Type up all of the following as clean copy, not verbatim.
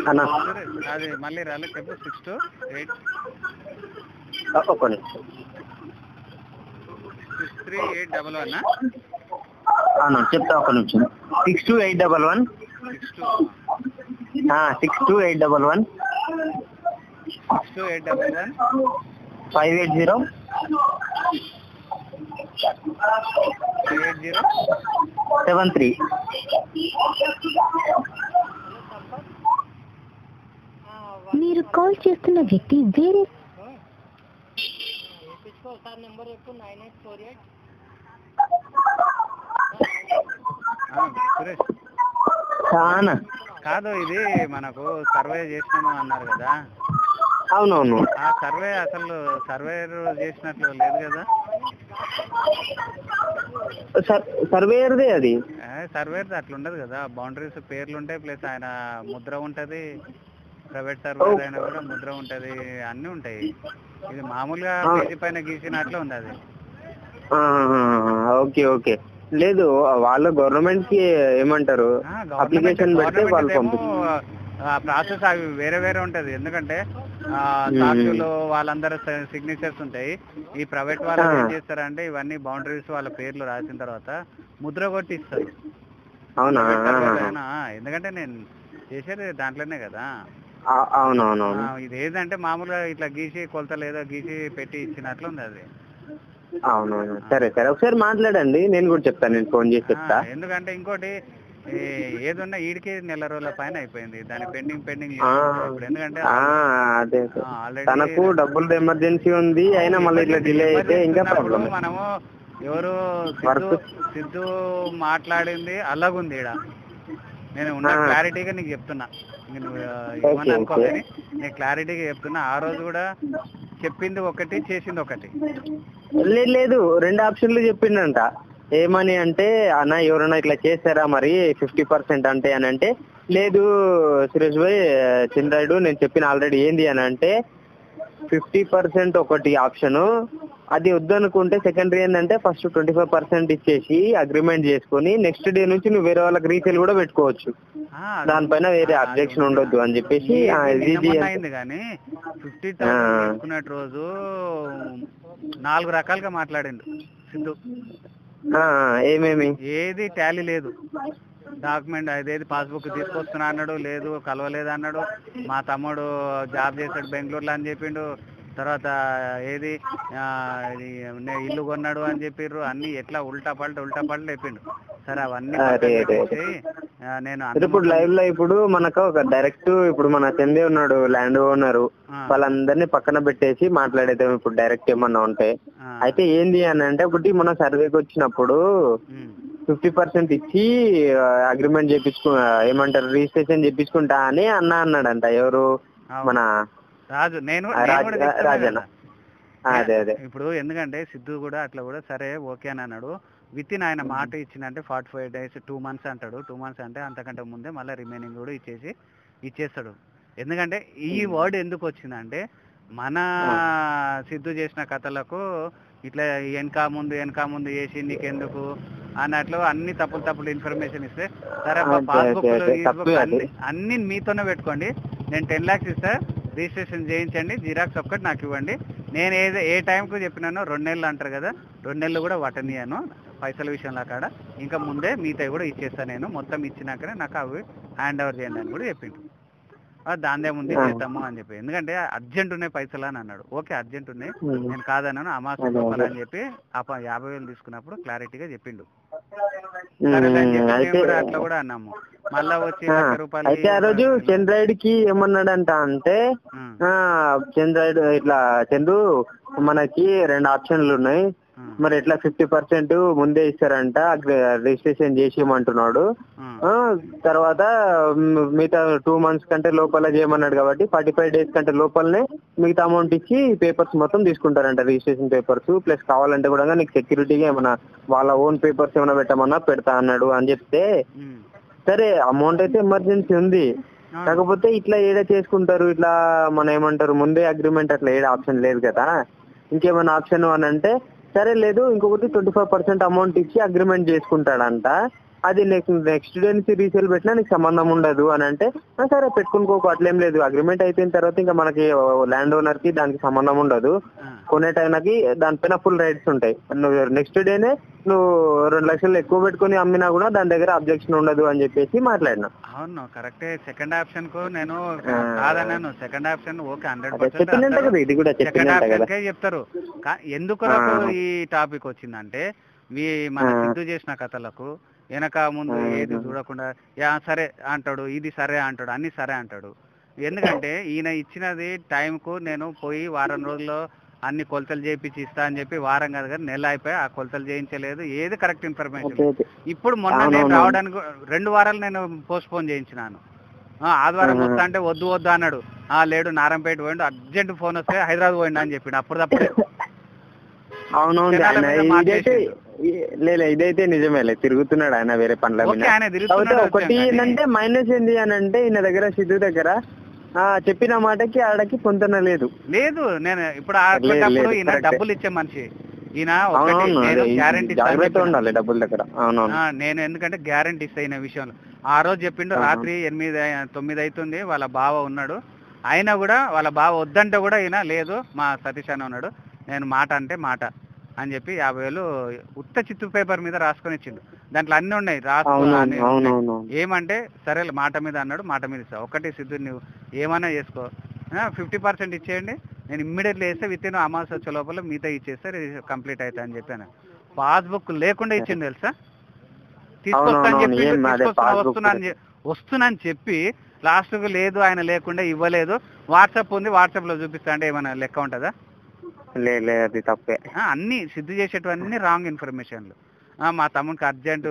అన్న అది మళ్ళీ రాలే చెప్పు 62 ఒక్క నిమిషం 63811 అన్న చెప్తా ఒక్క నిమిషం 62811 62811 580 73. మీరు కాల్ చేస్తున్న వ్యక్తి వేరే సురేష్ కాదు, ఇది మనకు సర్వే చేసినాము అన్నారు కదా. అవునవును. ఆ సర్వే అసలు సర్వేయర్ చేసినట్లు లేదు కదా. సర్వేయర్దే అది. సర్వేయర్ది అట్లా ఉండదు కదా. బౌండరీస్ పేర్లు ఉంటాయి, ప్లస్ ఆయన ముద్ర ఉంటుంది. ప్రైవేట్ సర్వేయర్ అయినా కూడా ముద్ర ఉంటుంది, అన్నీ ఉంటాయి. ఇది మామూలుగా పేజీ పైన గీసినట్లు ఉంది అది. Okay okay. లేదు, వాళ్ళు గవర్నమెంట్ కి ఏమంటారు అప్లికేషన్ పెడితే వాళ్ళు ప్రాసెస్ అవి వేరే వేరే ఉంటది. ఎందుకంటే సాక్షులు వాళ్ళందరూ సిగ్నేచర్స్ ఉంటాయి. ఈ ప్రైవేట్ వాళ్ళు ఏం చేస్తారంటే ఇవన్నీ బౌండరీస్ వాళ్ళ పేర్లు రాసిన తర్వాత ముద్ర కొట్టి ఇస్తారు. అవునా? ఎందుకంటే నేను చేసేది దాంట్లోనే కదా. అవునవునవును. ఇది ఏదంటే మామూలుగా ఇట్లా గీసి కొలతలు ఏదో గీసి పెట్టి ఇచ్చినట్లు ఉంది అది. అవునవును. సరే సరే, ఒకసారి మాట్లాడండి, నేను కూడా చెప్తాను, నేను ఫోన్ చేసి చెప్తా. ఎందుకంటే ఇంకోటి ఏదున్నా ఈడికి నెల రోజుల పైన అయిపోయింది, దాని పెండింగ్ ఎందుకంటే అదే తనకు డబ్బులు ఎమర్జెన్సీ ఉంది, అయినా మళ్ళీ ఇట్లా డిలే అయితే ఇంకా ప్రాబ్లం. మనము ఎవరు సిద్ధు మాట్లాడింది అలాగుంది ఈడ. నేను ఉన్న క్లారిటీగా నీకు చెప్తున్నా, నువ్వు ఏమని అనుకోని నేను క్లారిటీగా చెప్తున్నా. ఆ రోజు కూడా చెప్పింది ఒకటి, చేసింది ఒకటి. లేదు, 2 ఆప్షన్లు చెప్పిండంట. ఏమని అంటే, అన్న ఎవరైనా ఇట్లా చేస్తారా మరి 50% అంటే అని అంటే, లేదు సురేష్ భాయ్ చంద్రాయుడు నేను చెప్పిన ఆల్రెడీ ఏంది అని అంటే 50% ఒకటి ఆప్షను, అది వద్దనుకుంటే సెకండరీ ఏంటంటే ఫస్ట్ 25% ఇచ్చేసి అగ్రిమెంట్ చేసుకుని నెక్స్ట్ డే నుంచి నువ్వు వేరే వాళ్ళకి రీసేల్ కూడా పెట్టుకోవచ్చు, దానిపైన వేరే అబ్జెక్షన్ ఉండొద్దు అని చెప్పేసి. అయింది కానీ 50,000 తీసుకునే రోజు 4 రకాలుగా మాట్లాడిండు సిద్ధు. ఏమేమి ఏది టాలీ లేదు. డాక్యుమెంట్ అదేది పాస్బుక్ తీసుకొస్తున్నా అన్నాడు, లేదు కలవలేదు అన్నాడు. మా తమ్ముడు జాబ్ చేశాడు బెంగళూరులో అని చెప్పిండు. తర్వాత ఏది ఇల్లు కొన్నాడు అని చెప్పిర్రు. అన్ని ఎట్లా ఉల్టా పల్ట చెప్పిండు. సరే అవన్నీ నేను ఇప్పుడు లైవ్ లో ఇప్పుడు మనకు ఒక డైరెక్ట్ ఇప్పుడు మన చందే ఉన్నాడు ల్యాండ్ ఓనరు, వాళ్ళందరినీ పక్కన పెట్టేసి మాట్లాడేద్దాం ఇప్పుడు డైరెక్ట్ ఏమన్నా ఉంటే. అయితే ఏంది అని అంటే, ఒకటి మన సర్వేకి వచ్చినప్పుడు 50% ఇచ్చి అగ్రిమెంట్ చేపించుకు ఏమంటారు రిజిస్ట్రేషన్ చేపించుకుంటా అని అన్నాడంట. ఎవరు? మన రాజు. నేను రాజన్న. అదే అదే. ఇప్పుడు ఎందుకంటే సిద్ధు కూడా అట్లా కూడా సరే ఓకే అని అన్నాడు. విత్ ఇన్ ఆయన మాట ఇచ్చిందంటే 45 days 2 months అంటాడు. 2 months అంటే అంతకంటే ముందే మళ్ళీ రిమైనింగ్ కూడా ఇచ్చేస్తాడు. ఎందుకంటే ఈ వర్డ్ ఎందుకు వచ్చిందంటే, మన సిద్ధు చేసిన కథలకు ఇట్లా వెనక ముందు చేసి నీకెందుకు అన్నట్లు అన్ని తప్పులు ఇన్ఫర్మేషన్ ఇస్తే, సరే పాస్బుక్ అన్ని మీతోనే పెట్టుకోండి, నేను 10 lakhs ఇస్తా, రిజిస్ట్రేషన్ చేయించండి, జిరాక్స్ ఒక్కటి నాకు ఇవ్వండి, నేను ఏ టైంకు చెప్పినానో 2 నెలలు అంటారు కదా, 2 నెలలు కూడా వటనియను పైసల విషయంలో కాడ, ఇంకా ముందే మీతో కూడా ఇచ్చేస్తాను, నేను మొత్తం ఇచ్చినాకనే నాకు అవి హ్యాండ్ ఓవర్ చేయండి అని కూడా చెప్పిండు. దాందే ముందు చేద్దాము అని చెప్పి, ఎందుకంటే అర్జెంట్ ఉన్నాయి పైసలు అని అన్నాడు. ఓకే అర్జెంట్ ఉన్నాయి, నేను కాదన్నాను, అమాస లోపల అని చెప్పి 50,000 తీసుకున్నప్పుడు క్లారిటీగా చెప్పిండు. అట్లా కూడా అన్నాము. మళ్ళా వచ్చి ₹1,00,000 అయితే ఆ రోజు చంద్రాయుడికి ఏమన్నాడంట అంటే, చంద్రాయుడు ఇట్లా చంద్రు మనకి 2 ఆప్షన్లు ఉన్నాయి, మరి ఎట్లా 50% ముందే ఇస్తారంట, రిజిస్ట్రేషన్ చేసేయమంటున్నాడు, తర్వాత మిగతా 2 months కంటే లోపల చేయమన్నాడు కాబట్టి 45 days కంటే లోపలనే మిగతా అమౌంట్ ఇచ్చి పేపర్స్ మొత్తం తీసుకుంటారంట, రిజిస్ట్రేషన్ పేపర్స్ ప్లస్ కావాలంటే కూడా నీకు సెక్యూరిటీగా ఏమన్నా వాళ్ళ ఓన్ పేపర్స్ ఏమైనా పెట్టమన్నా పెడతా అన్నాడు అని చెప్తే, సరే అమౌంట్ అయితే ఎమర్జెన్సీ ఉంది, కాకపోతే ఇట్లా ఏడా చేసుకుంటారు, ఇట్లా మన ఏమంటారు ముందే అగ్రిమెంట్ అట్లా ఏడా ఆప్షన్ లేదు కదా, ఇంకేమైనా ఆప్షన్ అని అంటే, సరే లేదు ఇంకొకటి 25% అమౌంట్ ఇచ్చి అగ్రిమెంట్ చేసుకుంటాడంట, అది నెక్స్ట్ డే నుంచి రీసేల్ పెట్టినా నీకు సంబంధం ఉండదు అని అంటే, సరే పెట్టుకునుకోకు, అట్లేం లేదు, అగ్రిమెంట్ అయిపోయిన తర్వాత ఇంకా మనకి ల్యాండ్ ఓనర్ కి దానికి సంబంధం ఉండదు, కొనే టైంకి దానిపైన ఫుల్ రైట్స్ ఉంటాయి. నువ్వు నెక్స్ట్ డేనే నువ్వు 2 లక్షలు ఎక్కువ పెట్టుకుని అమ్మినా కూడా దాని దగ్గర అబ్జెక్షన్ ఉండదు అని చెప్పేసి మాట్లాడినా. అవును కరెక్టే. సెకండ్ ఆప్షన్ కు నేను కాదన్నాను. సెకండ్ ఆప్షన్ ఓకే చెప్పిందంట కదా, ఇది కూడా 100% సెకండ్ చెప్పిందంట కదా. ఆప్షన్ కే చెప్తారు. ఎందుకు ఈ టాపిక్ వచ్చిందంటే మన సిద్ధు చేసిన కథలకు వెనక ముందు ఏది చూడకుండా సరే అంటాడు, ఇది సరే అంటాడు, అన్ని సరే అంటాడు. ఎందుకంటే ఈయన ఇచ్చినది టైంకు నేను పోయి వారం రోజుల్లో అన్ని కొలతలు చేయించి ఇస్తా అని చెప్పి వారం కాదు కానీ నెల అయిపోయి ఆ కొలతలు చేయించలేదు, ఏది కరెక్ట్ ఇన్ఫర్మేషన్. ఇప్పుడు మొన్న నేను రావడానికి 2 వారాలు నేను పోస్ట్ పోన్ చేయించినాను. ఆదివారం వస్తా అంటే వద్దు వద్దు అన్నాడు. లేడు నారంపేట పోయిండు, అర్జెంట్ ఫోన్ వస్తే హైదరాబాద్ పోయిండు అని చెప్పిండు. అప్పుడప్పుడే అవునవును ఇదైతే నిజమేలే, తిరుగుతున్నాడు ఆయన వేరే పనుల మీద. ఒకటి ఏంటంటే మైనస్ ఏంటి అని అంటే ఈయన దగ్గర సిద్ధు దగ్గర చెప్పిన మాటకి ఆడకి పొంతన లేదు. నేను ఇప్పుడు ఈయన డబ్బులు ఇచ్చే మనిషి ఈయన. జాగ్రత్త ఉండాలి డబ్బుల దగ్గర. అవునవును నేను ఎందుకంటే గ్యారంటీ ఇస్తా ఈయన విషయంలో. ఆ రోజు చెప్పిండు రాత్రి 8-9 అవుతుంది, వాళ్ళ బావ ఉన్నాడు. అయినా కూడా వాళ్ళ బావ వద్దంటే కూడా ఈయన లేదు మా సతీష్ అన్న ఉన్నాడు, నేను మాట అంటే మాట అని చెప్పి 50,000 ఉత్త చిత్తు పేపర్ మీద రాసుకొని ఇచ్చిండు. దాంట్లో అన్ని ఉన్నాయి రాసుకొని. ఏమంటే సరే మాట మీద అన్నాడు, మాట మీద ఇస్తా. ఒకటి సిద్ధు నువ్వు ఏమైనా చేసుకో, 50% ఇచ్చేయండి, నేను ఇమ్మీడియట్లీ వేస్తే విత్ ఇన్ అమావాస్య వచ్చే లోపల మిగతా ఇచ్చేస్తే కంప్లీట్ అవుతా అని చెప్పాను. పాస్బుక్ లేకుండా ఇచ్చిండు తెలుసా. తీసుకొస్తాను చెప్పి వస్తున్నా అని చెప్పి లాస్ట్కు లేదు ఆయన లేకుండా ఇవ్వలేదు. వాట్సాప్ ఉంది, వాట్సాప్ లో చూపిస్తా అంటే ఏమైనా లెక్క ఉంటుందా? అది తప్పే. అన్ని సిద్ధు చేసేటివన్నీ రాంగ్ ఇన్ఫర్మేషన్లు. మా తమ్ముడికి అర్జెంటు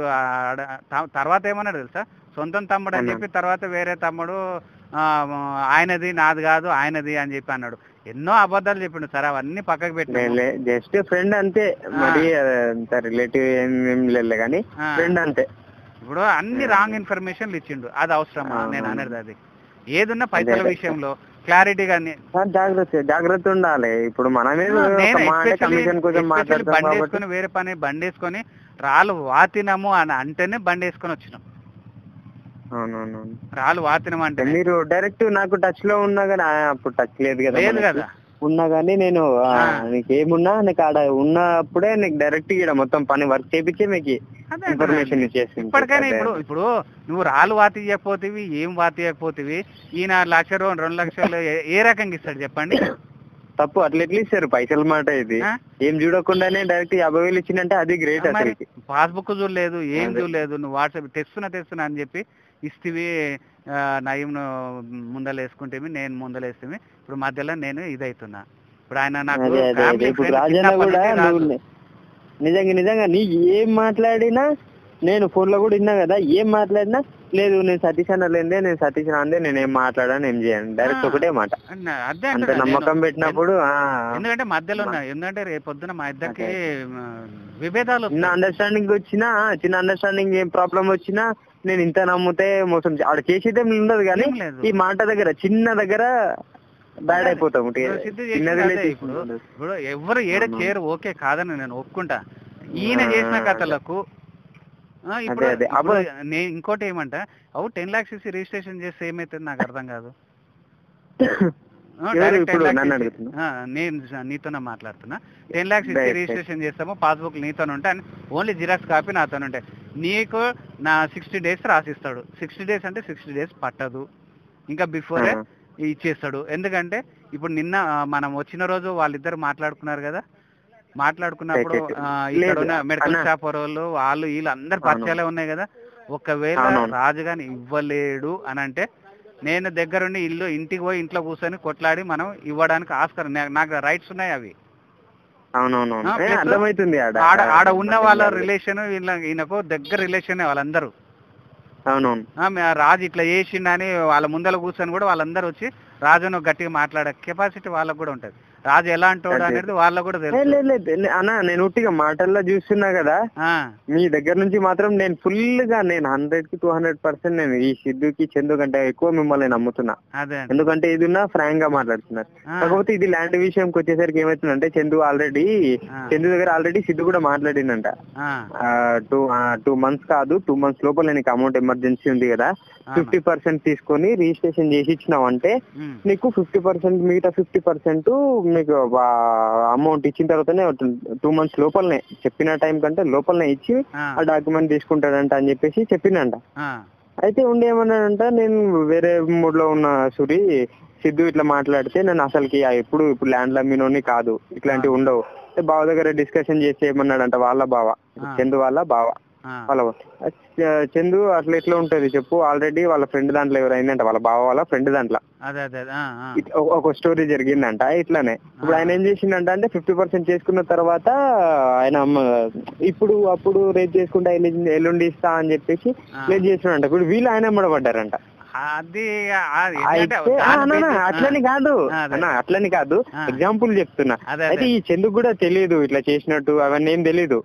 తర్వాత ఏమన్నాడు తెలుసా, సొంతం తమ్ముడు అని చెప్పి తర్వాత వేరే తమ్ముడు ఆయనది నాది కాదు ఆయనది అని చెప్పి అన్నాడు. ఎన్నో అబద్ధాలు చెప్పిండు సార్, అవన్నీ పక్కకు పెట్టిన జస్ట్ ఫ్రెండ్ అంతే, మరి రిలేటివ్ ఏం లేదు కానీ ఫ్రెండ్ అంతే. ఇప్పుడు అన్ని రాంగ్ ఇన్ఫర్మేషన్లు ఇచ్చిండు, అది అవసరమా నేను అనేది? అది ఏదున్నా పైసల విషయంలో క్లారిటీగా జాగ్రత్త ఉండాలి. ఇప్పుడు మనమే బండి వేసుకొని వేరే పని బండి వేసుకొని రాళ్ళు వాతినము అని అంటేనే బండి వేసుకొని వచ్చినాం. రాళ్ళు వాతినం అంటే మీరు డైరెక్ట్ నాకు టచ్ లో ఉన్నా కానీ అప్పుడు టచ్ లేదు కదా ఉన్నా కానీ నేను నీకు ఏమున్నా నీకు ఆడ ఉన్నప్పుడే నీకు డైరెక్ట్ ఇక్కడ మొత్తం పని వర్క్ చేపించి మీకు ఇన్ఫర్మేషన్ ఇచ్చేసి. ఇప్పటికైనా ఇప్పుడు నువ్వు రాళ్ళు వాతి చేయకపోతేవి ఏం వాతి చేయకపోతేవి ఈయన 1,00,000 2 లక్షలు ఏ రకంగా ఇస్తాడు చెప్పండి? తప్పు అట్లా ఎట్లా ఇస్తారు పైసల మాట. ఇది ఏం చూడకుండానే డైరెక్ట్ 50,000 ఇచ్చిందంటే అది గ్రేట్. అసలు పాస్బుక్ చూడలేదు, ఏం చూడలేదు, నువ్వు వాట్సాప్ తెస్తున్నా అని చెప్పి ఇస్తేవి. నయంను ముందలు వేసుకుంటే నేను ముందలు వేస్తే ఇప్పుడు మధ్యలో నేను ఇదవుతున్నా. ఇప్పుడు ఆయన నాకు నిజంగా నీ ఏం మాట్లాడినా నేను ఫోన్ లో కూడా విన్నా కదా, ఏం మాట్లాడినా లేదు నేను సతీష్ అన్న లేదే, నేను సతీష్ అందే, నేను ఏం మాట్లాడాను ఏం చేయను, డైరెక్ట్ ఒకటే మాట. అంత నమ్మకం పెట్టినప్పుడు ఎందుకంటే మధ్యలో ఎందుకంటే రేపొద్దున మా ఇద్దరికి విభేదాలు చిన్న అండర్స్టాండింగ్ వచ్చినా, చిన్న అండర్స్టాండింగ్ ఏం ప్రాబ్లం వచ్చినా నేను ఇంత నమ్మితే మోసం ఆడ చేసేదే ఉండదు. కానీ ఈ మాట దగ్గర చిన్న దగ్గర బ్యాడ్ అయిపోతాం. ఇప్పుడు ఎవరు ఏడ చేయరు, ఓకే కాదని నేను ఒప్పుకుంటా. ఈయన చేసిన కథలకు ఇప్పుడు నేను ఇంకోటి ఏమంటా, 10 lakhs ఇచ్చి రిజిస్ట్రేషన్ చేస్తే ఏమైతుంది నాకు అర్థం కాదు. నేను నీతోనే మాట్లాడుతున్నా. 10 lakhs ఇచ్చి రిజిస్ట్రేషన్ చేస్తాము, పాస్బుక్ నీతో ఉంటే ఓన్లీ జిరాక్స్ కాపీ నాతో ఉంటాయి. నీకు నా 60 days రాసిస్తాడు. 60 days అంటే 60 days పట్టదు, ఇంకా బిఫోరే ఇచ్చేస్తాడు. ఎందుకంటే ఇప్పుడు నిన్న మనం వచ్చిన రోజు వాళ్ళిద్దరు మాట్లాడుకున్నారు కదా, మాట్లాడుకున్నప్పుడు ఇక్కడ ఉన్న మెడికల్ షాప్ వాళ్ళు వీళ్ళు అందరు పరిచయాలే ఉన్నాయి కదా. ఒకవేళ రాజుగాని ఇవ్వలేడు అని అంటే నేను దగ్గరుండి ఇంటికి పోయి ఇంట్లో కూర్చొని కొట్లాడి మనం ఇవ్వడానికి ఆస్కారం, నాకు రైట్స్ ఉన్నాయి అవి. ఆడ ఉన్న వాళ్ళ రిలేషన్ ఈయనకు దగ్గర రిలేషన్ వాళ్ళందరూ. రాజు ఇట్లా చేసిండని వాళ్ళ ముందర కూర్చొని కూడా వాళ్ళందరూ వచ్చి రాజును గట్టిగా మాట్లాడే కెపాసిటీ వాళ్ళకు కూడా ఉంటది. రాజు ఎలా అంటాడు అనేది వాళ్ళకు కూడా తెలుసు. అన్న నేను ఉట్టిగా మాటల్లో చూస్తున్నా కదా, మీ దగ్గర నుంచి మాత్రం నేను ఫుల్ గా నేను 100కి 200% నేను ఈ సిద్ధుకి చందు కంటే ఎక్కువ మిమ్మల్ని నమ్ముతున్నా. ఎందుకంటే ఇది ఫ్రాంక్ గా మాట్లాడుతున్నారు. కాకపోతే ఇది ల్యాండ్ విషయంకి వచ్చేసరికి ఏమవుతుందంటే చందు దగ్గర ఆల్రెడీ సిద్ధు కూడా మాట్లాడిందంట. 2 months కాదు 2 months లోపల నీకు అమౌంట్ ఎమర్జెన్సీ ఉంది కదా, 50% తీసుకొని రిజిస్ట్రేషన్ చేసి ఇచ్చినావంటే నీకు 50% మిగతా 50% మీకు అమౌంట్ ఇచ్చిన తర్వాతనే 2 months లోపలనే చెప్పిన టైం కంటే లోపలనే ఇచ్చి ఆ డాక్యుమెంట్ తీసుకుంటాడంట అని చెప్పేసి చెప్పిందంట. అయితే ఉండి ఏమన్నాడంట, నేను వేరే మూడ్ లో ఉన్న సూరి సిద్ధు ఇట్లా మాట్లాడితే నేను అసలుకి ఇప్పుడు ల్యాండ్ అమ్మినోని కాదు, ఇట్లాంటివి ఉండవు. బావ దగ్గర డిస్కషన్ చేసి ఏమన్నాడంట వాళ్ళ బావ, చందు వాళ్ళ బావ చందు అట్లా ఎట్లా ఉంటది చెప్పు, ఆల్రెడీ వాళ్ళ ఫ్రెండ్ దాంట్లో ఎవరైందంట, వాళ్ళ బావ వాళ్ళ ఫ్రెండ్ దాంట్లో ఒక స్టోరీ జరిగిందంట ఇట్లానే. ఇప్పుడు ఆయన ఏం చేసిండంట అంటే 50% చేసుకున్న తర్వాత ఆయన అప్పుడు రేట్ చేసుకుంటే ఎల్లుండి ఇస్తా అని చెప్పేసి రేట్ చేసినాడంట. ఇప్పుడు వీళ్ళు ఆయన పడ్డారంట. అట్లని కాదు ఎగ్జాంపుల్ చెప్తున్నా. అయితే ఈ చందుకు కూడా తెలియదు ఇట్లా చేసినట్టు, అవన్నీ ఏం తెలీదు.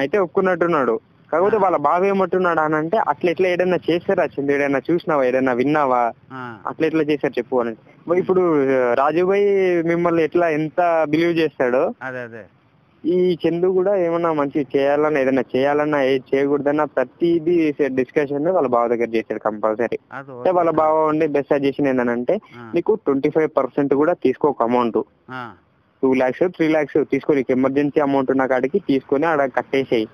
అయితే ఒప్పుకున్నట్టున్నాడు. కాకపోతే వాళ్ళ బావ ఏమంటున్నాడు అని అంటే, అట్లా ఎట్లా ఏదైనా చేశారా చందు, ఏదైనా చూసినావా, ఏదైనా విన్నావా, అట్లా ఎట్లా చేశారు చెప్పు అని. ఇప్పుడు రాజుభాయ్ మిమ్మల్ని ఎంత బిలీవ్ చేస్తాడో ఈ చందు కూడా ఏమన్నా మంచి చేయాలన్నా, ఏదైనా చేయాలన్నా, ఏది చేయకూడదన్నా ప్రతిదీ డిస్కషన్ వాళ్ళ బావ దగ్గర చేశాడు కంపల్సరీ. అంటే వాళ్ళ బావ ఉండి బెస్ట్ సజెషన్ ఏంటంటే, నీకు 25% కూడా తీసుకోక అమౌంట్ 2 lakhs 3 lakhs తీసుకో, నీకు ఎమర్జెన్సీ అమౌంట్ ఉన్న కాడికి తీసుకొని ఆడ కట్టేసేయి.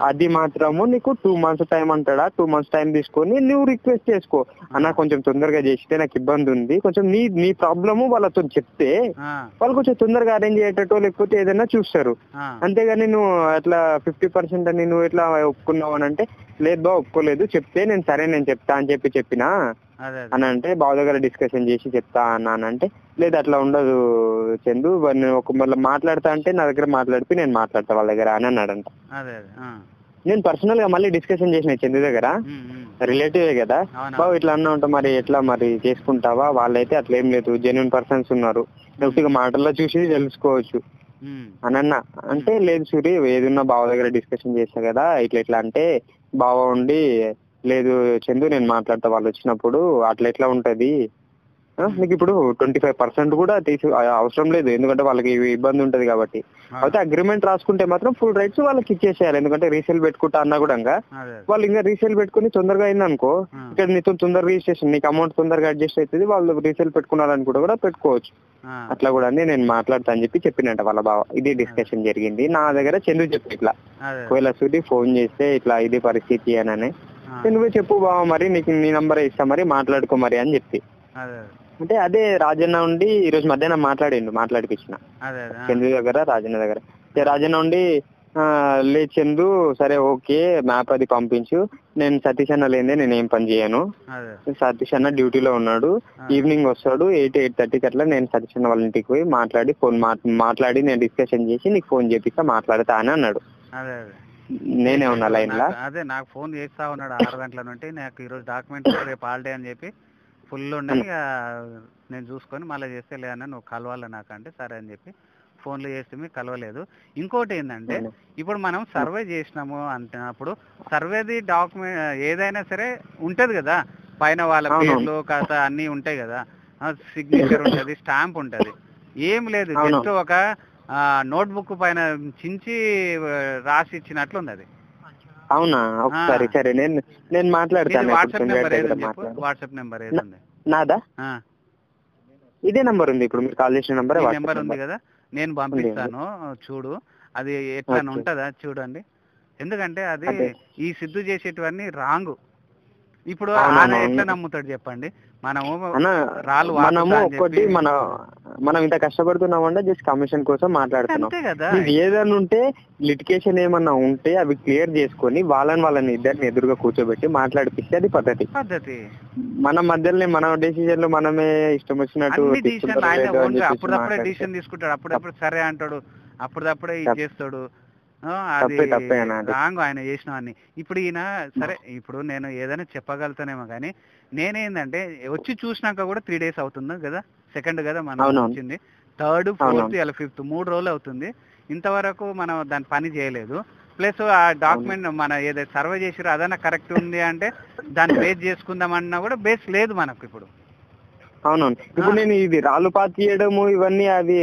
అది మాత్రము నీకు 2 months టైం అంటాడా, 2 months టైం తీసుకొని నువ్వు రిక్వెస్ట్ చేసుకో, అన్న కొంచెం తొందరగా చేస్తే నాకు ఇబ్బంది ఉంది, కొంచెం నీ ప్రాబ్లము వాళ్ళతో చెప్తే వాళ్ళు కొంచెం తొందరగా అరేంజ్ అయ్యేటట్టు లేకపోతే ఏదైనా చూస్తారు. అంతేగాని నువ్వు అట్లా 50% అని నువ్వు ఎట్లా ఒప్పుకున్నావు అని అంటే, లేదు బా ఒప్పుకోలేదు, చెప్తే నేను చెప్తా అని చెప్పినా అని అంటే, బావ దగ్గర డిస్కషన్ చేసి చెప్తా అన్నానంటే, లేదు అట్లా ఉండదు చందు, మళ్ళీ మాట్లాడతా అంటే నా దగ్గర మాట్లాడిపి నేను మాట్లాడతా వాళ్ళ దగ్గర అని అన్నాడంట. నేను పర్సనల్ గా మళ్ళీ డిస్కషన్ చేసిన చందు దగ్గర, రిలేటివే కదా బావ ఇట్లా అన్నా ఉంటా, మరి ఎట్లా మరి చేసుకుంటావా, వాళ్ళైతే అట్లా ఏం లేదు, జెన్యున్ పర్సన్స్ ఉన్నారు, ఒకటిగా మాటల్లో చూసి తెలుసుకోవచ్చు అని అన్నా. అంటే లేదు సూరి, ఏదున్నా బావ దగ్గర డిస్కషన్ చేస్తా కదా, ఇట్లా అంటే బావ ఉండి, లేదు చందు నేను మాట్లాడతా వాళ్ళు వచ్చినప్పుడు, అట్లా ఎట్లా ఉంటది, నీకు ఇప్పుడు 25% కూడా అవసరం లేదు, ఎందుకంటే వాళ్ళకి ఇబ్బంది ఉంటది కాబట్టి. అయితే అగ్రిమెంట్ రాసుకుంటే మాత్రం ఫుల్ రైట్స్ వాళ్ళకి ఇచ్చేసేయాలి, ఎందుకంటే రీసేల్ పెట్టుకుంటా అన్నా కూడా వాళ్ళు ఇంకా రీసేల్ పెట్టుకుని తొందరగా అయిందనుకో, ఇక్కడ నీతో తొందర రిజిస్ట్రేషన్, నీకు అమౌంట్ తొందరగా అడ్జస్ట్ అవుతుంది, వాళ్ళు రీసేల్ పెట్టుకున్నారని కూడా పెట్టుకోవచ్చు. అట్లా కూడా నేను మాట్లాడతా అని చెప్పినంట వాళ్ళ బావ. ఇది డిస్కషన్ జరిగింది నా దగ్గర. చందు చెప్పి ఇట్లా ఒకవేళ సూటి ఫోన్ చేస్తే ఇట్లా ఇది పరిస్థితి అని, నువ్వే చెప్పు బావ, మరి నీకు నీ నంబర్ ఇస్తా, మరి మాట్లాడుకో మరి అని చెప్పి. అంటే అదే రాజన్న ఉండి ఈ రోజు మధ్యాహ్నం మాట్లాడిపించిన చందు దగ్గర, రాజన్న దగ్గర. రాజన్న ఉండి లేదు చందు, సరే ఓకే మ్యాప్ అది పంపించు, నేను సతీష్ అన్న లేదే నేను ఏం పని చేయను, సతీష్ అన్న డ్యూటీలో ఉన్నాడు, ఈవినింగ్ వస్తాడు 8-8:30కి అట్లా, నేను సతీష్ అన్న వాళ్ళ ఇంటికి పోయి మాట్లాడి నేను డిస్కషన్ చేసి నీకు ఫోన్ చేపిస్తా, మాట్లాడతా అని అన్నాడు. నేనే ఉన్నా లైన్ లా. అదే నాకు ఫోన్ చేస్తా ఉన్నాడు 6 గంటల నుండి, నాకు ఈరోజు డాక్యుమెంట్ రేపు హాలిడే అని చెప్పి ఫుల్ ఉండే, నేను చూసుకొని మళ్ళీ చేస్తే లేదన్నా నువ్వు కలవాలి నాకు అంటే, సరే అని చెప్పి ఫోన్లు చేస్తే కలవలేదు. ఇంకోటి ఏంటంటే, ఇప్పుడు మనం సర్వే చేసినాము అంటున్నప్పుడు సర్వేది డాక్యుమెంట్ ఏదైనా సరే ఉంటది కదా, పైన వాళ్ళ పేర్లు కథ అన్నీ ఉంటాయి కదా, సిగ్నేచర్ ఉంటది, స్టాంప్ ఉంటది, ఏం లేదు, జస్ట్ ఒక నోట్బుక్ పైన చించి రాసి ఇచ్చినట్లు ఉంది అది. అవునా? ఒకసారి సరే నేను మాట్లాడతాను. వాట్సాప్ నెంబర్ ఏదండి నాదా? ఇదే నంబర్ ఉంది, ఇప్పుడు మీరు కాల్ చేసిన నెంబర్ ఉంది కదా, నేను పంపిస్తాను చూడు, అది ఎట్లా ఉంటుందా చూడండి. ఎందుకంటే అది ఈ సిద్ధు చేసేటివన్నీ రాంగ్. ఇప్పుడు ఆయన ఎట్లా నమ్ముతాడు చెప్పండి? మనము ఒక్కటి మనం ఇంత కష్టపడుతున్నామంటే జస్ట్ కమిషన్ కోసం మాట్లాడుతున్నాం కదా. ఏదైనా ఉంటే లిటికేషన్ ఏమన్నా ఉంటే అవి క్లియర్ చేసుకొని వాళ్ళని ఇద్దరిని ఎదురుగా కూర్చోబెట్టి మాట్లాడిపిస్తే అది పద్ధతి. మన మధ్యలో మన డెసిజన్లు మనమే ఇష్టం వచ్చినట్టు అప్పుడప్పుడే డిసిషన్ తీసుకుంటాడు, అప్పుడప్పుడు సరే అంటాడు, అప్పుడప్పుడే ఇది చేస్తాడు. అది రాంగ్ ఆయన చేసినవన్నీ. ఇప్పుడు ఈయన సరే, ఇప్పుడు నేను ఏదైనా చెప్పగలుగుతానేమో కానీ నేనేందంటే వచ్చి చూసినాక కూడా 3 days అవుతుంది కదా, సెకండ్ కదా మనం వచ్చింది, థర్డ్, ఫోర్త్, ఇలా ఫిఫ్త్ 3 రోజులు అవుతుంది. ఇంతవరకు మనం దాని పని చేయలేదు. ప్లస్ ఆ డాక్యుమెంట్ మన ఏదైతే సర్వే చేసిరో అదన్నా కరెక్ట్ ఉంది అంటే దాన్ని బేస్ చేసుకుందామన్నా కూడా బేస్ లేదు మనకు ఇప్పుడు. అవునవును. ఇప్పుడు నేను ఇది రాళ్ళు పాతి చేయడము ఇవన్నీ అది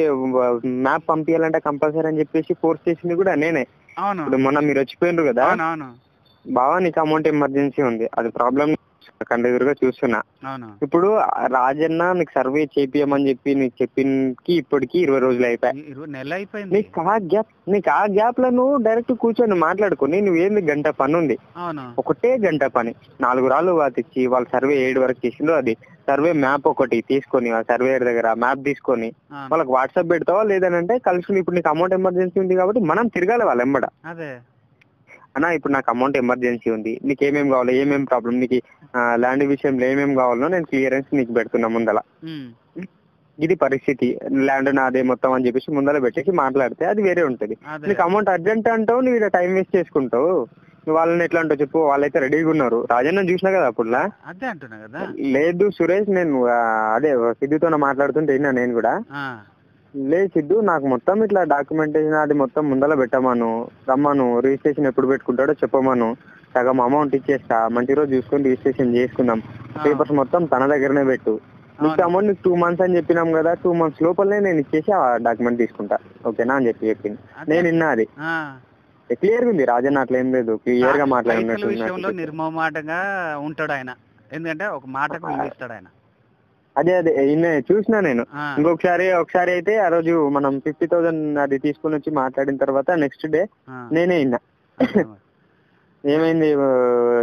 మ్యాప్ పంపించాలంటే కంపల్సరీ అని చెప్పేసి ఫోర్స్ చేసింది కూడా నేనే. అవును ఇప్పుడు మొన్న మీరు వచ్చిపోయినారు కదా, అవునవును బావా నీకు అమౌంట్ ఎమర్జెన్సీ ఉంది, అది ప్రాబ్లం కండెదురుగా చూస్తున్నా. అవును ఇప్పుడు రాజన్న నీకు సర్వే చేపియమని చెప్పి నీకు చెప్పినకి ఇప్పటికి 20 రోజులు అయిపోయాయి. 20 నెలలు అయిపోయింది. నీకు ఆ గ్యాప్ లో నువ్వు డైరెక్ట్ కూర్చొని మాట్లాడుకుని నువ్వేంది గంట పని ఉంది, అవును ఒకటే గంట పని 4 రాళ్ళు వాతిచ్చి వాళ్ళు సర్వే 7 వరకు చేసిండ్రు. అది సర్వే మ్యాప్ ఒకటి తీసుకొని ఆ సర్వేయర్ దగ్గర మ్యాప్ తీసుకొని వాళ్ళకి వాట్సాప్ పెడతావా లేదనంటే కలిసి ఇప్పుడు నీకు అమౌంట్ ఎమర్జెన్సీ ఉంది కాబట్టి మనం తిరగాలి వాళ్ళ ఎంబడ. అదే అన్నా ఇప్పుడు నాకు అమౌంట్ ఎమర్జెన్సీ ఉంది, నీకు ఏమేమి కావాలో ఏమేమి ప్రాబ్లం, నీకు ల్యాండ్ విషయంలో ఏమేమి కావాలో నేను క్లియరెన్స్ నీకు పెడుతున్నా ముందల. ఇది పరిస్థితి, ల్యాండ్ నాదే మొత్తం అని చెప్పేసి ముందర పెట్టేసి మాట్లాడితే అది వేరే ఉంటది. నీకు అమౌంట్ అర్జెంట్ అంటావు, నువ్వు ఇలా టైం వేస్ట్ చేసుకుంటావు. నువ్వు వాళ్ళని ఎట్లా అంటావు చెప్పు, వాళ్ళైతే రెడీగా ఉన్నారు. రాజన్న చూసినా కదా అప్పుడులా. అదే అంటున్నా కదా. లేదు సురేష్, నేను అదే సిద్ధుతో మాట్లాడుతుంటే విన్నా నేను కూడా. లేదు సిద్ధు, నాకు మొత్తం ఇట్లా డాక్యుమెంటేషన్ అది మొత్తం ముందర పెట్టమను, రమ్మను, రిజిస్ట్రేషన్ ఎప్పుడు పెట్టుకుంటాడో చెప్పమను, సగం అమౌంట్ ఇచ్చేస్తా, మంచి రోజు చూసుకొని రిజిస్ట్రేషన్ చేసుకుందాం, పేపర్స్ మొత్తం తన దగ్గరనే పెట్టు, నీకు అమౌంట్ నీకు 2 months అని చెప్పినాం కదా, 2 months లోపలనే నేను ఇచ్చేసి ఆ డాక్యుమెంట్ తీసుకుంటా, ఓకేనా అని చెప్పింది. నేను విన్నా, అది క్లియర్ గా ఉంది. రాజన్న అట్లా ఏం లేదు, క్లియర్ గా మాట్లాడినట్టు నిర్మమాటంగా ఉంటాడు ఆయన. ఎందుకంటే ఒక మాటకు విలువ ఇస్తాడు ఆయన. అదే చూసినా నేను. ఒకసారి అయితే ఆ రోజు మనం 50,000 అది తీసుకుని వచ్చి మాట్లాడిన తర్వాత నెక్స్ట్ డే నేనే విన్నా. ఏమైంది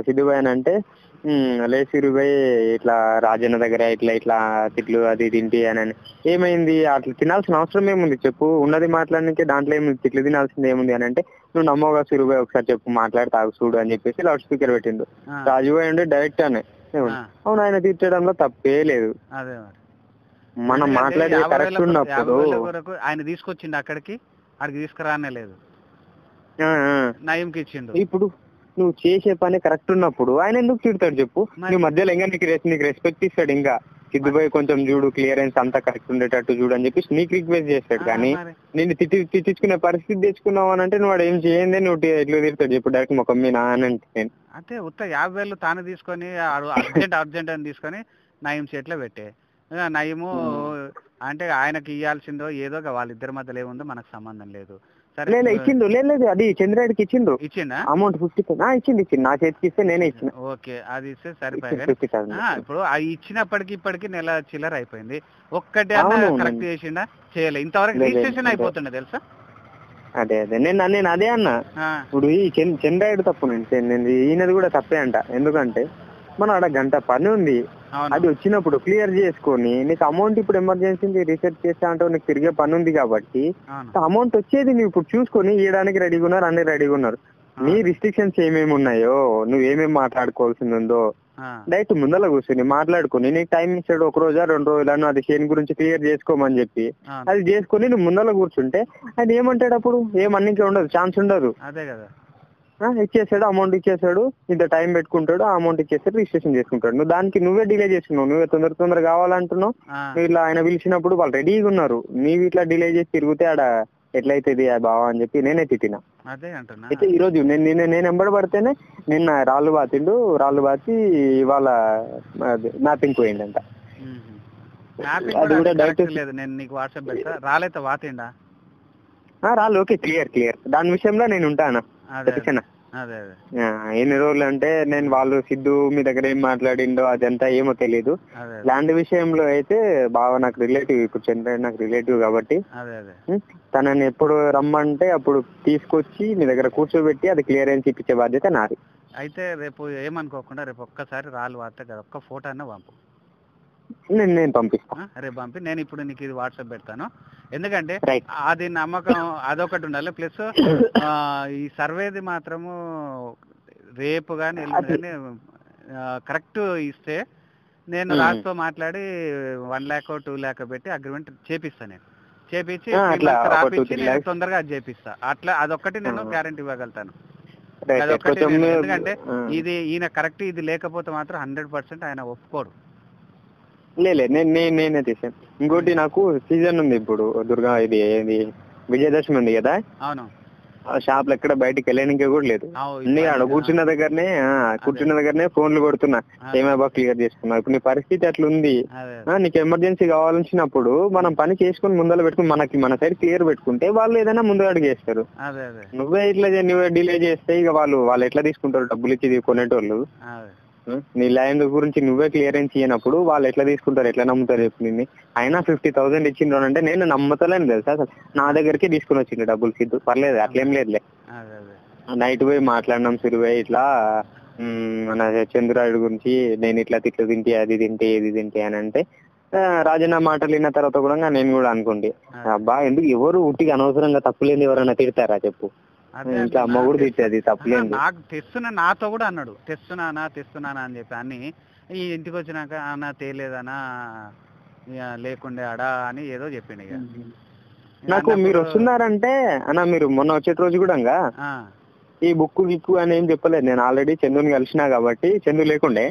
సిద్ధుబాయ్ అని అంటే, లేదు సిరుబాయ్ ఇట్లా రాజన్న దగ్గర ఇట్లా ఇట్లా తిట్లు అది తింటి అని. ఏమైంది, అట్లా తినాల్సిన అవసరం ఏముంది చెప్పు, ఉన్నది మాట్లాడడానికి, దాంట్లో ఏముంది తిట్లు తినాల్సింది ఏముంది అని అంటే, నువ్వు నమ్మవుగా సిరుబాయ్ ఒకసారి చెప్పు, మాట్లాడి తాగు చూడు అని చెప్పేసి లౌడ్ స్పీకర్ పెట్టిండు. రాజుబాయ్ ఉండే డైరెక్ట్ అనే, అవును ఆయన తీర్చడంలో తప్పే లేదు. మనం మాట్లాడేది కరెక్ట్ ఉన్నప్పుడు ఆయన తీసుకొచ్చిండు అక్కడికి తీసుకురానే లేదు, నయంకి ఇచ్చిండు. ఇప్పుడు నువ్వు చేసే పని కరెక్ట్ ఉన్నప్పుడు ఆయన ఎందుకు తిడతాడు చెప్పు? నువ్వు మధ్యలో ఇంకా నీకు రెస్పెక్ట్ ఇస్తాడు, ఇంకా సిద్ధుబాయ్ కొంచెం చూడు, క్లియరెన్స్ అంతా కరెక్ట్ ఉండేటట్టు చూడు అని చెప్పేసి నీకు రిక్వెస్ట్ చేస్తాడు. కానీ నేను తిట్టించుకునే పరిస్థితి తెచ్చుకున్నావు అని అంటే నువ్వు వాడు ఏం చేయండి, నువ్వు ఎట్లా తిడతాడు చెప్పు డైరెక్ట్ ముఖం మీద అని అంటే. నేను అంటే ఉత్త 50,000 తాను తీసుకొని అర్జెంట్ అని తీసుకొని నయం చేతిలో పెట్టే, నయము అంటే ఆయనకి ఇవ్వాల్సిందో ఏదో వాళ్ళిద్దరి మధ్యలో ఏముందో మనకు సంబంధం లేదు. ఇచ్చిండు, లేదు అది చంద్రాడికి ఇచ్చిండు అమౌంట్ 50,000 ఇచ్చిండు. నా చేతికి ఇస్తే నేనే ఇచ్చిన. ఓకే, అది ఇస్తే సరిపోయి. ఇప్పుడు అది ఇచ్చినప్పటికి ఇప్పటికి నెల చిల్లర అయిపోయింది, ఒక్కటే కరెక్ట్ చేసిండా చేయలే, ఇంతవరకు రిజిస్ట్రేషన్ అయిపోతుండే తెలుసా. అదే నేను అదే అన్నా. ఇప్పుడు ఈ చంద్రాయుడు తప్పు, నేను ఈయనది కూడా తప్పే అంట. ఎందుకంటే మనం ఆడ గంట పని ఉంది, అది వచ్చినప్పుడు క్లియర్ చేసుకొని నీకు అమౌంట్ ఇప్పుడు ఎమర్జెన్సీ రీసెర్చ్ చేస్తా అంటే నీకు తిరిగే పని ఉంది కాబట్టి అమౌంట్ వచ్చేది నువ్వు ఇప్పుడు చూసుకొని ఇవ్వడానికి రెడీగా ఉన్నారు, అన్ని రెడీగా ఉన్నారు. నీ రిస్ట్రిక్షన్స్ ఏమేమి ఉన్నాయో, నువ్వు ఏమేమి మాట్లాడుకోవాల్సింది ఉందో డైరెక్ట్ ముందర కూర్చొని మాట్లాడుకుని, నీకు టైం ఇచ్చాడు 1 రోజా 2 రోజులను, అది చేని గురించి క్లియర్ చేసుకోమని చెప్పి అది చేసుకుని నువ్వు ముందర కూర్చుంటే అది ఏమంటాడు అప్పుడు, ఏమన్నింకే ఉండదు, ఛాన్స్ ఉండదు. అదే కదా, ఇచ్చేసాడు, అమౌంట్ ఇచ్చేసాడు, ఇంత టైం పెట్టుకుంటాడు, ఆ అమౌంట్ ఇచ్చేసాడు, రిజిస్ట్రేషన్ చేసుకుంటాడు. నువ్వు దానికి నువ్వే డిలే చేసుకున్నావు, నువ్వే తొందర కావాలంటున్నావు. నువ్వు ఇట్లా ఆయన పిలిచినప్పుడు వాళ్ళు రెడీగా ఉన్నారు, నీవు ఇట్లా డిలే చేసి తిరిగితే ఆడ ఎట్లయితుంది బావా అని చెప్పి నేనే తిట్టినా. అయితే ఈ రోజు నేను ఎంబడి పడితేనే నిన్న రాళ్ళు బాతి ఇవాళ మ్యాపింగ్ పోయిందంట. అది కూడా డైరెక్ట్ లేదు, నేను నీకు వాట్సాప్ పెడతా. రాలేత వాతిండా రాళ్ళు ఓకే, క్లియర్ దాని విషయంలో నేను ఉంటాను. ఎన్ని రోజులు అంటే నేను వాళ్ళు సిద్ధు మీ దగ్గర ఏం మాట్లాడిండో అదంతా ఏమో తెలీదు. ల్యాండ్ విషయంలో అయితే బాగా నాకు రిలేటివ్, ఇప్పుడు చంద్రయ్య నాకు రిలేటివ్ కాబట్టి తనని ఎప్పుడు రమ్మంటే అప్పుడు తీసుకొచ్చి మీ దగ్గర కూర్చోబెట్టి అది క్లియరెన్స్ ఇప్పించే బాధ్యత నాది. అయితే రేపు ఏమనుకోకుండా రేపు ఒక్కసారి రాళ్ళు వార్త కదా, ఒక్క ఫోటో అన్న పంపు, నేను పంపిస్తాను. రేపు పంపి నేను ఇప్పుడు నీకు ఇది వాట్సాప్ పెడతాను. ఎందుకంటే అది నమ్మకం అదొకటి ఉండాలి. ప్లస్ ఈ సర్వేది మాత్రము రేపు కానీ కానీ కరెక్ట్ ఇస్తే నేను రాజుతో మాట్లాడి 1 lakh 2 lakh పెట్టి అగ్రిమెంట్ చేపిస్తాను. నేను చేపించి రాపించి నేను తొందరగా అది చేపిస్తా. అట్లా అదొక్కటి నేను గ్యారెంటీ ఇవ్వగలుగుతాను. ఎందుకంటే ఇది ఈయన కరెక్ట్ ఇది లేకపోతే మాత్రం 100% ఆయన ఒప్పుకోడు. నేనే తీసాను. ఇంకోటి నాకు సీజన్ ఉంది ఇప్పుడు, దుర్గా ఇది విజయదశమి ఉంది కదా, అవును. ఆ షాప్ లో ఎక్కడ బయటికి వెళ్ళడానికి కూడా లేదు. అన్ని ఆడ కూర్చున్న దగ్గరనే ఫోన్లు కొడుతున్నా, ఏమైనా క్లియర్ చేసుకున్నా. ఇప్పుడు నీ పరిస్థితి అట్లా ఉంది, నీకు ఎమర్జెన్సీ కావాల్సినప్పుడు మనం పని చేసుకుని ముందర పెట్టుకుని మన సైడ్ క్లియర్ పెట్టుకుంటే వాళ్ళు ఏదైనా ముందు అడిగేస్తారు. నువ్వే నువ్వే డిలే చేస్తే ఇక వాళ్ళు ఎట్లా తీసుకుంటారు డబ్బులు ఇచ్చి కొనేటోళ్ళు. నీ ల్యాండ్ గురించి నువ్వే క్లియరెన్స్ ఇయ్యనప్పుడు వాళ్ళు ఎట్లా తీసుకుంటారు, ఎట్లా నమ్ముతారు చెప్పు నిన్ను. అయినా 50,000 ఇచ్చిండ్రు అంటే నేను నమ్మతలేను తెలుసా అసలు. నా దగ్గరికి తీసుకుని వచ్చిండు డబ్బులు సిద్ధు, పర్లేదు అట్లేం లేదులే. నైట్ పోయి మాట్లాడినాం సిరువే ఇట్లా మన చంద్రాయుడు గురించి, నేను ఇట్లా తింటే అది తింటే ఏది తింటే అని అంటే, రాజన్న మాటలు విన్న తర్వాత కూడా నేను కూడా అనుకోండి, అబ్బా ఎందుకు ఎవరు ఉట్టిగా అనవసరంగా తప్పులేని ఎవరైనా తిడతారా చెప్పు. ఇంట్లో అమ్మ కూడా తిట్టేది తప్పులేదు. నాకు తెస్తున్నా, నాతో కూడా అన్నాడు తెస్తున్నానా అని చెప్పి. అని ఈ ఇంటికి వచ్చినాక అన్న తేలేదనా లేకుండే అడా అని ఏదో చెప్పిండు. ఇక నాకు మీరు వస్తున్నారంటే అన్న, మీరు మొన్న వచ్చే రోజు కూడా ఈ బుక్కు గిక్కు అని ఏం చెప్పలేదు. నేను ఆల్రెడీ చందుని కలిసినా కాబట్టి, చందు లేకుండే,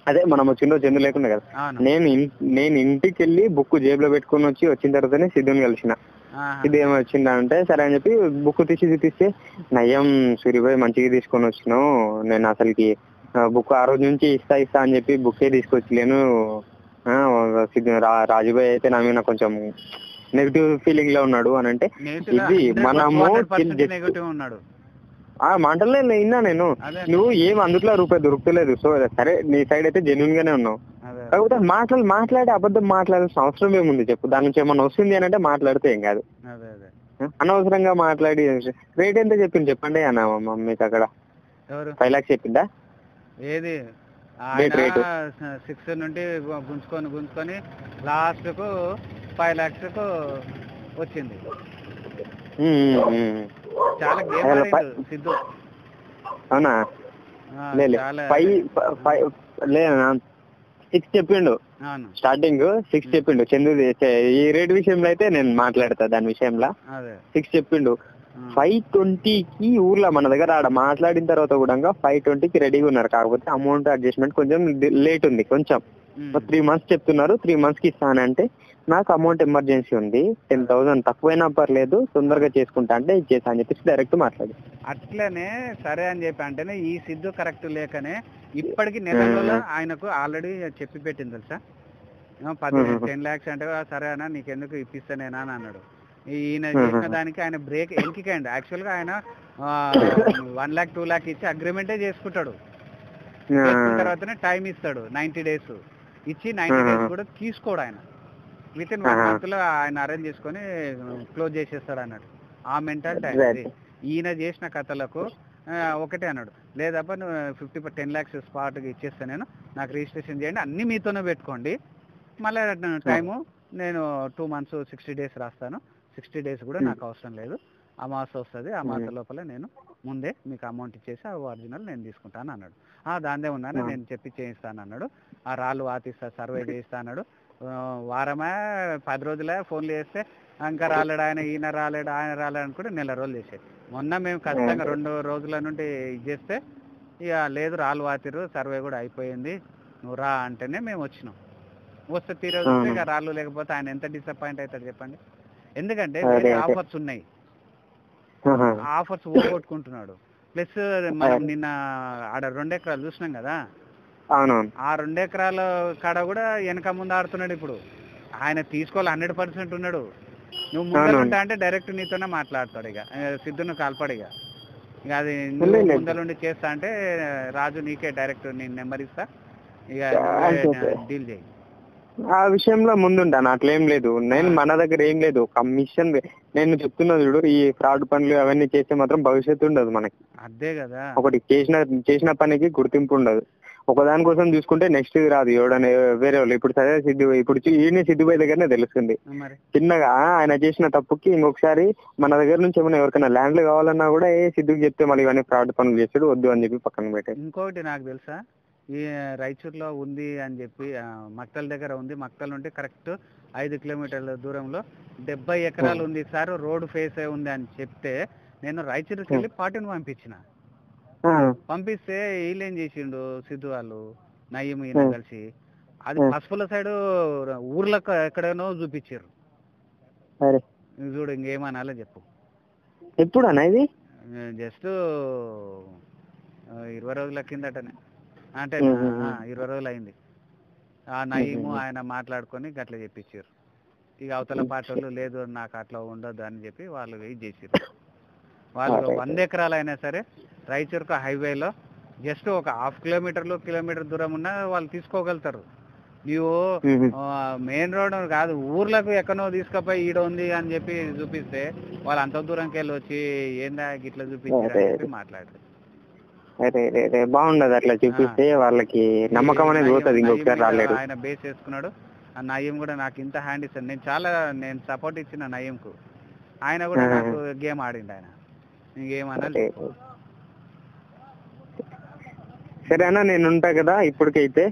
అదే మనం వచ్చిందో చందు లేకుండే కదా, నేను ఇంటికి వెళ్ళి బుక్ జేబులో పెట్టుకుని వచ్చిన తర్వాతనే సిద్ధుని కలిసిన. ఇది ఏమి వచ్చిందంటే సరే అని చెప్పి బుక్ తీసి చూపిస్తే, నయ్యం సూర్యభాయ్ మంచిగా తీసుకొని వచ్చినావు, నేను అసలుకి బుక్ ఆ రోజు నుంచి ఇస్తా అని చెప్పి బుక్కే తీసుకొచ్చలేను. రాజుభాయ్ అయితే నా మీద కొంచెం నెగిటివ్ ఫీలింగ్ లో ఉన్నాడు అని అంటే, ఇది మనము మాటలే విన్నా నేను. నువ్వు ఏం అందుట్లో రూపాయి దొరుకుతలేదు, సో సరే నీ సైడ్ అయితే జెన్యున్ గానే ఉన్నావు. కాకపోతే మాట్లాడి అబద్ధం మాట్లాడాల్సిన అవసరం ఏముంది చెప్పు. దాని నుంచి ఏమన్నా వస్తుంది అని అంటే మాట్లాడితే ఏం కాదు. అనవసరంగా మాట్లాడి రేట్ ఎంత చెప్పింది చెప్పండి అన్న మమ్మీకి. అక్కడ 5 lakhs చెప్పిందా? ఏది 6 నుండి గుంజుకొని లాస్ట్ కు 5 lakhs కు వచ్చింది. చాలా గేమ్ సిద్ధు. అవునా? లేదు 6 చెప్పిండు స్టార్టింగ్, 6 చెప్పిండు చందు. ఈ రేట్ విషయంలో అయితే నేను మాట్లాడతా, దాని విషయంలో 6 చెప్పిండు. 520కి ఊర్లో మన దగ్గర ఆడ మాట్లాడిన తర్వాత కూడా 520కి రెడీగా ఉన్నారు. కాకపోతే అమౌంట్ అడ్జస్ట్మెంట్ కొంచెం లేట్ ఉంది, కొంచెం 3 months చెప్తున్నారు. 3 months కి ఇస్తానంటే, నాకు అమౌంట్ ఎమర్జెన్సీ ఉంది, 10,000 తక్కువైనా పర్లేదు తొందరగా చేసుకుంటా అంటే ఇచ్చేసా అని చెప్పేసి డైరెక్ట్ మాట్లాడి. అట్లనే సరే అని చెప్పి అంటేనే ఈ సిద్ధు కరెక్ట్ లేకనే ఇప్పటికి నెలలో ఆయనకు ఆల్రెడీ చెప్పి పెట్టింది తెలుసా. 10 lakhs అంటే సరే అన్న నీకెందుకు ఇప్పిస్తానేనా అని అన్నాడు. ఈయన చేసిన దానికి ఆయన బ్రేక్ ఎంకికండి. యాక్చువల్గా ఆయన 1 lakh 2 lakh ఇచ్చి అగ్రిమెంటే చేసుకుంటాడు. చేసుకున్న తర్వాతనే టైం ఇస్తాడు 90 days ఇచ్చి 90 days కూడా తీసుకోడు ఆయన. విత్ ఇన్ 1 month లో ఆయన అరేంజ్ చేసుకొని క్లోజ్ చేసేస్తాడు అన్నాడు. ఆ మెంటాలిటీ. ఈయన చేసిన కథలకు ఒకటే అన్నాడు, లేదప్ప నువ్వు 10 lakhs స్పాట్గా ఇచ్చేస్తా, నేను నాకు రిజిస్ట్రేషన్ చేయండి, అన్నీ మీతోనే పెట్టుకోండి, మళ్ళీ టైము నేను 2 months 60 days రాస్తాను, 60 days కూడా నాకు అవసరం లేదు, ఆ మాసం వస్తుంది, ఆ మాసం లోపల నేను ముందే మీకు అమౌంట్ ఇచ్చేసి ఆ ఒరిజినల్ నేను తీసుకుంటాను అన్నాడు. దాందే ఉన్నాను నేను చెప్పి చేయిస్తాను అన్నాడు. ఆ రాళ్ళు వాతిస్తా, సర్వే చేయిస్తా అన్నాడు. వారమే 10 రోజులే ఫోన్లు చేస్తే ఇంకా రాలేడు ఆయన, ఈయన రాలేడు, ఆయన రాలేడు అనుకుంటే 1 నెల రోజులు చేసేది. మొన్న మేము ఖచ్చితంగా 2 రోజుల నుండి ఇది చేస్తే, ఇక లేదు రాళ్ళు వాతిరు, సర్వే కూడా అయిపోయింది, నువ్వు రా అంటేనే మేము వచ్చినాం. వస్తే తీరోజు ఇక రాళ్ళు లేకపోతే ఆయన ఎంత డిసప్పాయింట్ అవుతాడు చెప్పండి. ఎందుకంటే వేరే ఆఫర్స్ ఉన్నాయి, ఆఫర్స్ ఓగొట్టుకుంటున్నాడు. ప్లస్ మనం నిన్న ఆడ 2 ఎకరాలు చూసినాం కదా, ఆ 2 ఎకరాల కాడ కూడా వెనక ముందు ఆడుతున్నాడు. ఇప్పుడు ఆయన తీసుకోవాలి 100% ఉన్నాడు. నువ్వు ముందలుంటా అంటే డైరెక్ట్ నీతోనే మాట్లాడతాడు. ఇక సిద్ధును కాల్పడు. ఇక అది నువ్వు ముందలుండి చేస్తా అంటే రాజు నీకే డైరెక్ట్ నేను నెంబర్ ఇస్తా, ఇక డీల్ చేయి. ఆ విషయంలో ముందుంటాను, అట్లేం లేదు. నేను మన దగ్గర ఏం లేదు, కమిషన్. నేను చెప్తున్నా చూడు, ఈ ఫ్రాడ్ పనులు అవన్నీ చేస్తే మాత్రం భవిష్యత్తు ఉండదు మనకి. అదే కదా, ఒకటి చేసిన పనికి గుర్తింపు ఉండదు. ఒకదాని కోసం చూసుకుంటే నెక్స్ట్ రాదు ఎవడనే వేరే వాళ్ళు. ఇప్పుడు సరే ఇప్పుడు ఈయన సిద్ధుబాయ్ దగ్గరనే తెలుస్తుంది చిన్నగా ఆయన చేసిన తప్పుకి. ఇంకొకసారి మన దగ్గర నుంచి ఏమైనా ఎవరికైనా ల్యాండ్లు కావాలన్నా కూడా సిద్ధుకి చెప్తే మళ్ళీ ఇవన్నీ ఫ్రాడ్ పనులు చేస్తాడు, వద్దు అని చెప్పి పక్కన పెట్టాడు. ఇంకోటి నాకు తెలుసా, ఈ రాయచూర్లో ఉంది అని చెప్పి మక్తల్ దగ్గర ఉంది, మక్తల్ నుండి కరెక్ట్ 5 kilometers దూరంలో 70 ఎకరాలు ఉంది సార్, రోడ్ ఫేస్ ఉంది అని చెప్తే నేను రాయచూరుకి వెళ్ళి పార్టీని పంపిస్తే వీళ్ళు ఏం చేసిండు సిద్ధు వాళ్ళు నయ్యం ఈయన కలిసి అది పసుపుల సైడు ఊర్లకు ఎక్కడైనా చూపించారు. సరే చూడు ఇంకేమనాలో చెప్పు. ఎప్పుడు అన్న ఇది? జస్ట్ 20 రోజుల కిందటనే, అంటే 20 రోజులు అయింది. ఆ నయీము ఆయన మాట్లాడుకొని గట్ల చెప్పించారు. ఇక అవతల పార్టీ వాళ్ళు లేదు నాకు అట్లా ఉండదు అని చెప్పి వాళ్ళు వెయిట్ చేసారు. వాళ్ళు 100 ఎకరాలు అయినా సరే రాయచూరుకు హైవేలో జస్ట్ ఒక ½ కిలోమీటర్ దూరం ఉన్నా వాళ్ళు తీసుకోగలుగుతారు. నీవు మెయిన్ రోడ్ కాదు, ఊర్లకు ఎక్కడో తీసుకుపోయి ఈడ ఉంది అని చెప్పి చూపిస్తే వాళ్ళు అంత దూరంకి వెళ్ళి వచ్చి ఏందా గిట్లా చూపించారు అని చెప్పి మాట్లాడారు. బాగుండదు అట్లా చూపిస్తే, వాళ్ళకి నమ్మకం అనేది పోతుంది. ఇంకొకసారి రాలేరు. ఆయన బేస్ చేసుకున్నాడు. ఆ నయీం కూడా నాకు ఇంత హ్యాండ్ ఇస్తాను, నేను సపోర్ట్ ఇచ్చిన నయీంకు, ఆయన కూడా నాకు గేమ్ ఆడిండు. ఆయన ఇంకేమన్నా సరే అన్న, నేను ఉంటా కదా ఇప్పటికైతే.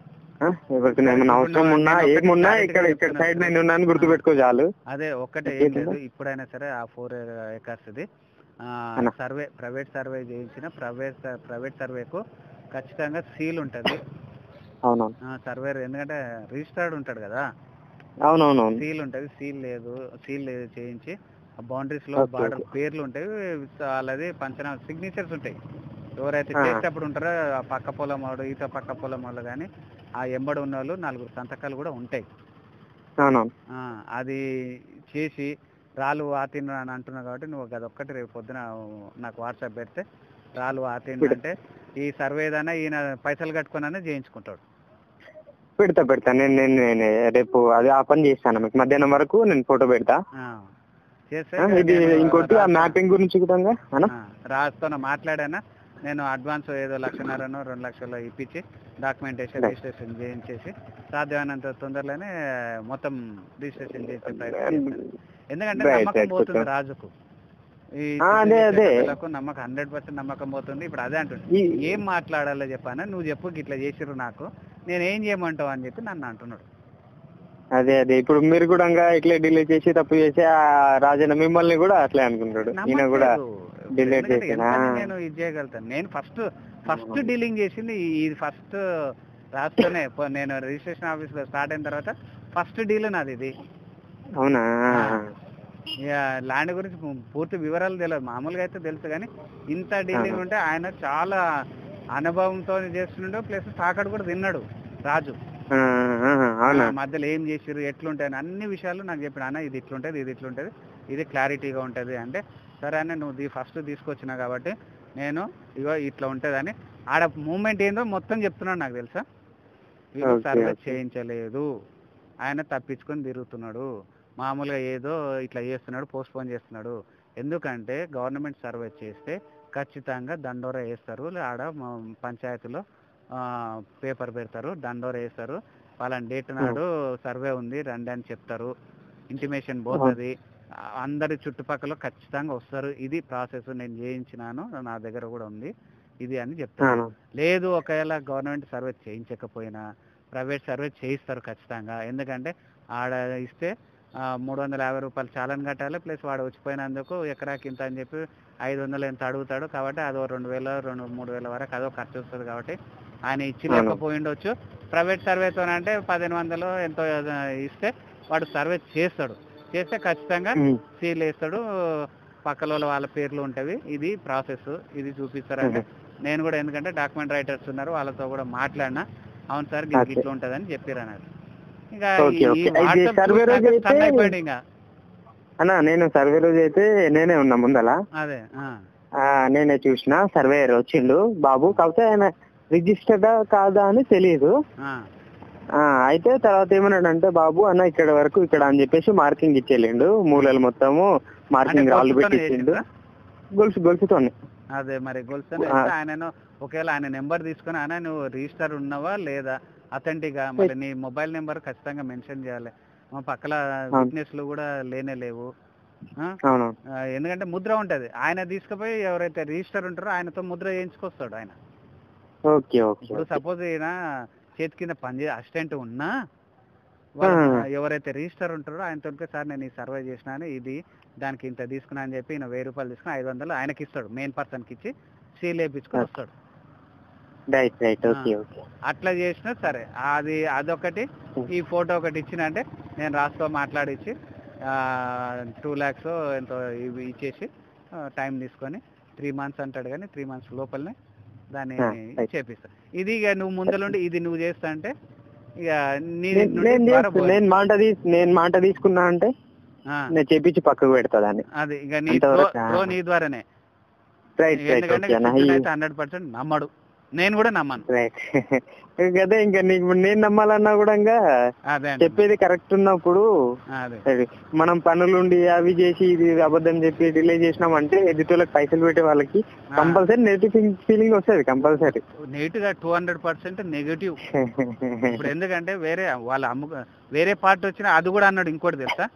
ఎవరికైనా ఏమైనా అవసరం ఉన్నా ఏమున్నా ఇక్కడ సైడ్ నేను ఉన్నాను గుర్తుపెట్టుకో చాలు. అదే ఒక్కటే ఏం లేదు, ఇప్పుడైనా సరే ఆ 4 acres ఇది సర్వే, ప్రైవేట్ సర్వే చేయించిన ప్రైవేట్ సర్వేకు ఖచ్చితంగా సీల్ ఉంటుంది. అవునవును, సర్వేర్ ఎందుకంటే రిజిస్టర్డ్ ఉంటాడు కదా. అవునవునవును, సీల్ ఉంటుంది. సీల్ చేయించి బౌండరీస్ లో బార్డర్ పేర్లు ఉంటాయి, వాళ్ళది పంచనా సిగ్నేచర్స్ ఉంటాయి. ఎవరైతే చేసేటప్పుడు ఉంటారో ఆ పక్క పొలం వాడు, ఈత పక్క పొలం వాళ్ళు కానీ ఆ ఎంబడి ఉన్న వాళ్ళు 4 సంతకాలు కూడా ఉంటాయి. అది చేసి రాళ్ళు ఆతిండు అని అంటున్నావు కాబట్టి నువ్వు అదొక్కటి రేపు పొద్దున నాకు వాట్సాప్ పెడితే, రాళ్ళు ఆతిండు అంటే ఈ సర్వేదైనా ఈయన పైసలు కట్టుకుని చేయించుకుంటాడు. పెడతా నేను రేపు అది ఆ పని చేస్తాను. మీకు మధ్యాహ్నం వరకు నేను ఫోటో పెడతా. ఇది ఇంకోటి ఆ మ్యాపింగ్ గురించి కూడా రాజుతో మాట్లాడానా, నేను అడ్వాన్స్ ఏదో 1,50,000 2 లక్షలు ఇప్పించి డాక్యుమెంటేషన్ రిజిస్ట్రేషన్ చేయించేసి సాధ్యమైనంత తొందరలోనే మొత్తం రిజిస్ట్రేషన్ చేసే ప్రయత్నం చేస్తాను. ఎందుకంటే నమ్మకం పోతుంది రాజుకు, ఈ నమ్మకం 100% నమ్మకం పోతుంది. ఇప్పుడు అదే అంటుంది, ఏం మాట్లాడాలో చెప్పానా, నువ్వు చెప్పు ఇట్లా చేసిరు నాకు, నేను ఏం చేయమంటావు అని చెప్పి నన్ను అంటున్నాడు. అదే ఇప్పుడు మీరు కూడా ఇట్లా డిలే చేసి తప్పు చేసి ఆ రాజన్న మిమ్మల్ని కూడా అట్లే అనుకుంటాడు. ఈయన కూడా డిలీట్ చేసి నేను ఇది చేయగలుగుతాను. నేను ఫస్ట్ డీలింగ్ చేసింది ఇది, ఫస్ట్ రాస్తూనే నేను రిజిస్ట్రేషన్ ఆఫీస్ లో స్టార్ట్ అయిన తర్వాత ఫస్ట్ డీల్ నాది ఇది. అవునా? ఇక ల్యాండ్ గురించి పూర్తి వివరాలు తెలియదు, మామూలుగా అయితే తెలుసు కానీ ఇంత డీలింగ్ ఉంటే ఆయన చాలా అనుభవంతో చేస్తున్నాడు. ప్లస్ తాకడు కూడా తిన్నాడు రాజు. మధ్యలో ఏం చేసిరు ఎట్లుంటాయని అన్ని విషయాలు నాకు చెప్పాడు. అన్న ఇది ఇట్లుంటుంది, ఇది ఇట్లుంటుంది, ఇది క్లారిటీగా ఉంటుంది అంటే, సరే అన్న నువ్వు ఫస్ట్ తీసుకొచ్చినా కాబట్టి నేను ఇగో ఇట్లా ఉంటుంది అని ఆడ మూమెంట్ ఏందో మొత్తం చెప్తున్నాడు. నాకు తెలుసా, వీళ్ళు సర్వే చేయించలేదు, ఆయన తప్పించుకొని తిరుగుతున్నాడు, మామూలుగా ఏదో ఇట్లా చేస్తున్నాడు, పోస్ట్పోన్ చేస్తున్నాడు. ఎందుకంటే గవర్నమెంట్ సర్వే చేస్తే ఖచ్చితంగా దండోర వేస్తారు, ఆడ పంచాయతీలో పేపర్ పెడతారు, దండోర వేస్తారు, వాళ్ళని డేట్ నాడు సర్వే ఉంది రండి అని చెప్తారు, ఇంటిమేషన్ పోతుంది, అందరి చుట్టుపక్కల ఖచ్చితంగా వస్తారు. ఇది ప్రాసెస్, నేను చేయించినాను, నా దగ్గర కూడా ఉంది ఇది అని చెప్తాను. లేదు ఒకవేళ గవర్నమెంట్ సర్వే చేయించకపోయినా ప్రైవేట్ సర్వే చేయిస్తారు ఖచ్చితంగా. ఎందుకంటే ఆడ ఇస్తే 350 రూపాయలు చాలని కట్టాలి, ప్లస్ వాడు వచ్చిపోయినందుకు ఎకరాకి ఇంత అని చెప్పి 500 ఎంత అడుగుతాడు. కాబట్టి అదో 2,000 3,000 వరకు అదో ఖర్చు వస్తుంది. కాబట్టి ఆయన ఇచ్చి లేకపోయిండొచ్చు. ప్రైవేట్ సర్వేతోనంటే 1,500 ఎంతో ఇస్తే వాడు సర్వే చేస్తాడు, చేస్తే ఖచ్చితంగా సీల్ వేస్తాడు, పక్కల వాళ్ళ పేర్లు ఉంటాయి. ఇది ప్రాసెస్, ఇది చూపిస్తారంటే నేను కూడా, ఎందుకంటే డాక్యుమెంట్ రైటర్స్ ఉన్నారు, వాళ్ళతో కూడా మాట్లాడినా, అవును సార్ ఇట్లా ఉంటుంది అని చెప్పారు అన్నారు. ఇంకా అయిపోయాడు. ఇంకా అన్నా నేను సర్వే రోజు అయితే నేనే ఉన్నా ముందల, అదే నేనే చూసిన సర్వేయర్ వచ్చిండు బాబు, కాకపోతే ఆయన రిజిస్టర్డ్ కాదా అని తెలియదు. అయితే తర్వాత ఏమన్నాడంటే, బాబు అన్న ఇక్కడ వరకు ఇక్కడ అని చెప్పేసి మార్కింగ్ ఇచ్చేళ్ళిండు, మూలలు మొత్తము మార్కింగ్ రాళ్ళు పెట్టించిండు, గొలుసుతోనే. అదే మరి గొలుసు ఆయన ఒకవేళ ఆయన నెంబర్ తీసుకుని, ఆయన నువ్వు రిజిస్టర్ ఉన్నావా లేదా అథెంటిక్ గా, మరి నీ మొబైల్ నెంబర్ ఖచ్చితంగా మెన్షన్ చేయాలి. మా పక్కల విట్నెస్ లు కూడా లేవు, ఎందుకంటే ముద్ర ఉంటది. ఆయన తీసుకుపోయి ఎవరైతే రిజిస్టర్ ఉంటారో ఆయనతో ముద్ర చేయించుకొస్తాడు ఆయన. ఇప్పుడు సపోజ్ ఈయన చేతి కింద అసిస్టెంట్ ఉన్నా, ఎవరైతే రిజిస్టర్ ఉంటారో ఆయనతో, సార్ నేను ఈ సర్వే చేసినా ఇది దానికి ఇంత తీసుకున్నా అని చెప్పి ఈయన 1000 రూపాయలు తీసుకుని 500 ఆయనకి ఇస్తాడు, మెయిన్ పర్సన్కి ఇచ్చి సీల్ వేయించుకొని వస్తాడు. Right okay okay. అట్లా చేసినా సరే, అదొకటి. ఈ ఫోటో ఒకటి ఇచ్చిన అంటే నేను రాసుకో మాట్లాడిచ్చి 2 lakhs ఎంతో ఇవి ఇచ్చేసి టైం తీసుకొని 3 months అంటాడు, కానీ 3 months లోపలనే దాన్ని right. చేపిస్తా. ఇది ఇక నువ్వు ముందలుండి ఇది నువ్వు చేస్తా అంటే ఇక నీ నేను నుండి నేను ద్వారా చేస్తా. నేను మాట తీసుకున్నా అంటే నేను చేపించి పక్కకు పెడతా దాన్ని. అది ఇక నీ అంతవరకు ప్రో నీ ద్వారానే. రైట్ ఎందుకంటే ఓకే అన్న. సిద్ధుని అయితే 100% నమ్మడు, నేను కూడా నమ్మను. రైట్ అదే ఇంకా నీకు నేను నమ్మాలన్నా కూడా ఇంకా అదే అండి. చెప్పేది కరెక్ట్ ఉన్నప్పుడు అదే అది మనం పనులుండి అవి చేసి ఇది అబద్ధం చెప్పి డిలే చేసినామంటే ఎదుటోళ్ళకి పైసలు పెట్టే వాళ్ళకి కంపల్సరీ నెగిటివ్ ఫీలింగ్ వస్తుంది కంపల్సరీ. నెగిటివ్ గా 200% నెగిటివ్. ఇప్పుడు ఎందుకంటే వేరే వాళ్ళ వేరే పార్ట్ వచ్చినా అది కూడా అన్నాడు. ఇంకోటి తెలుసా,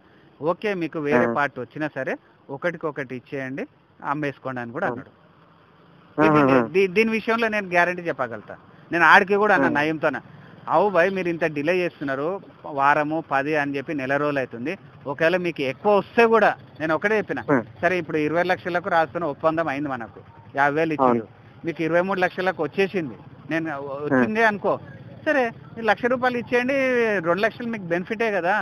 ఓకే మీకు వేరే పార్ట్ వచ్చినా సరే ఒకటికొకటి ఇచ్చేయండి అమ్మేసుకోండి అని కూడా అన్నాడు. దీని విషయంలో నేను గ్యారంటీ చెప్పగలుగుతా. నేను ఆడికి కూడా అన్న నయంతోనే, అవు భయ్ మీరు ఇంత డిలే చేస్తున్నారు, వారము 10 అని చెప్పి నెల రోజులు అవుతుంది, ఒకవేళ మీకు ఎక్కువ వస్తే కూడా నేను ఒకటే చెప్పిన, సరే ఇప్పుడు 20 లక్షలకు రాస్తున్న ఒప్పందం అయింది, మనకు 50,000 ఇచ్చిండు, మీకు 23 లక్షలకు వచ్చేసింది, నేను వచ్చింది అనుకో, సరే మీరు ₹1,00,000 ఇచ్చేయండి, 2 లక్షలు మీకు బెనిఫిటే కదా,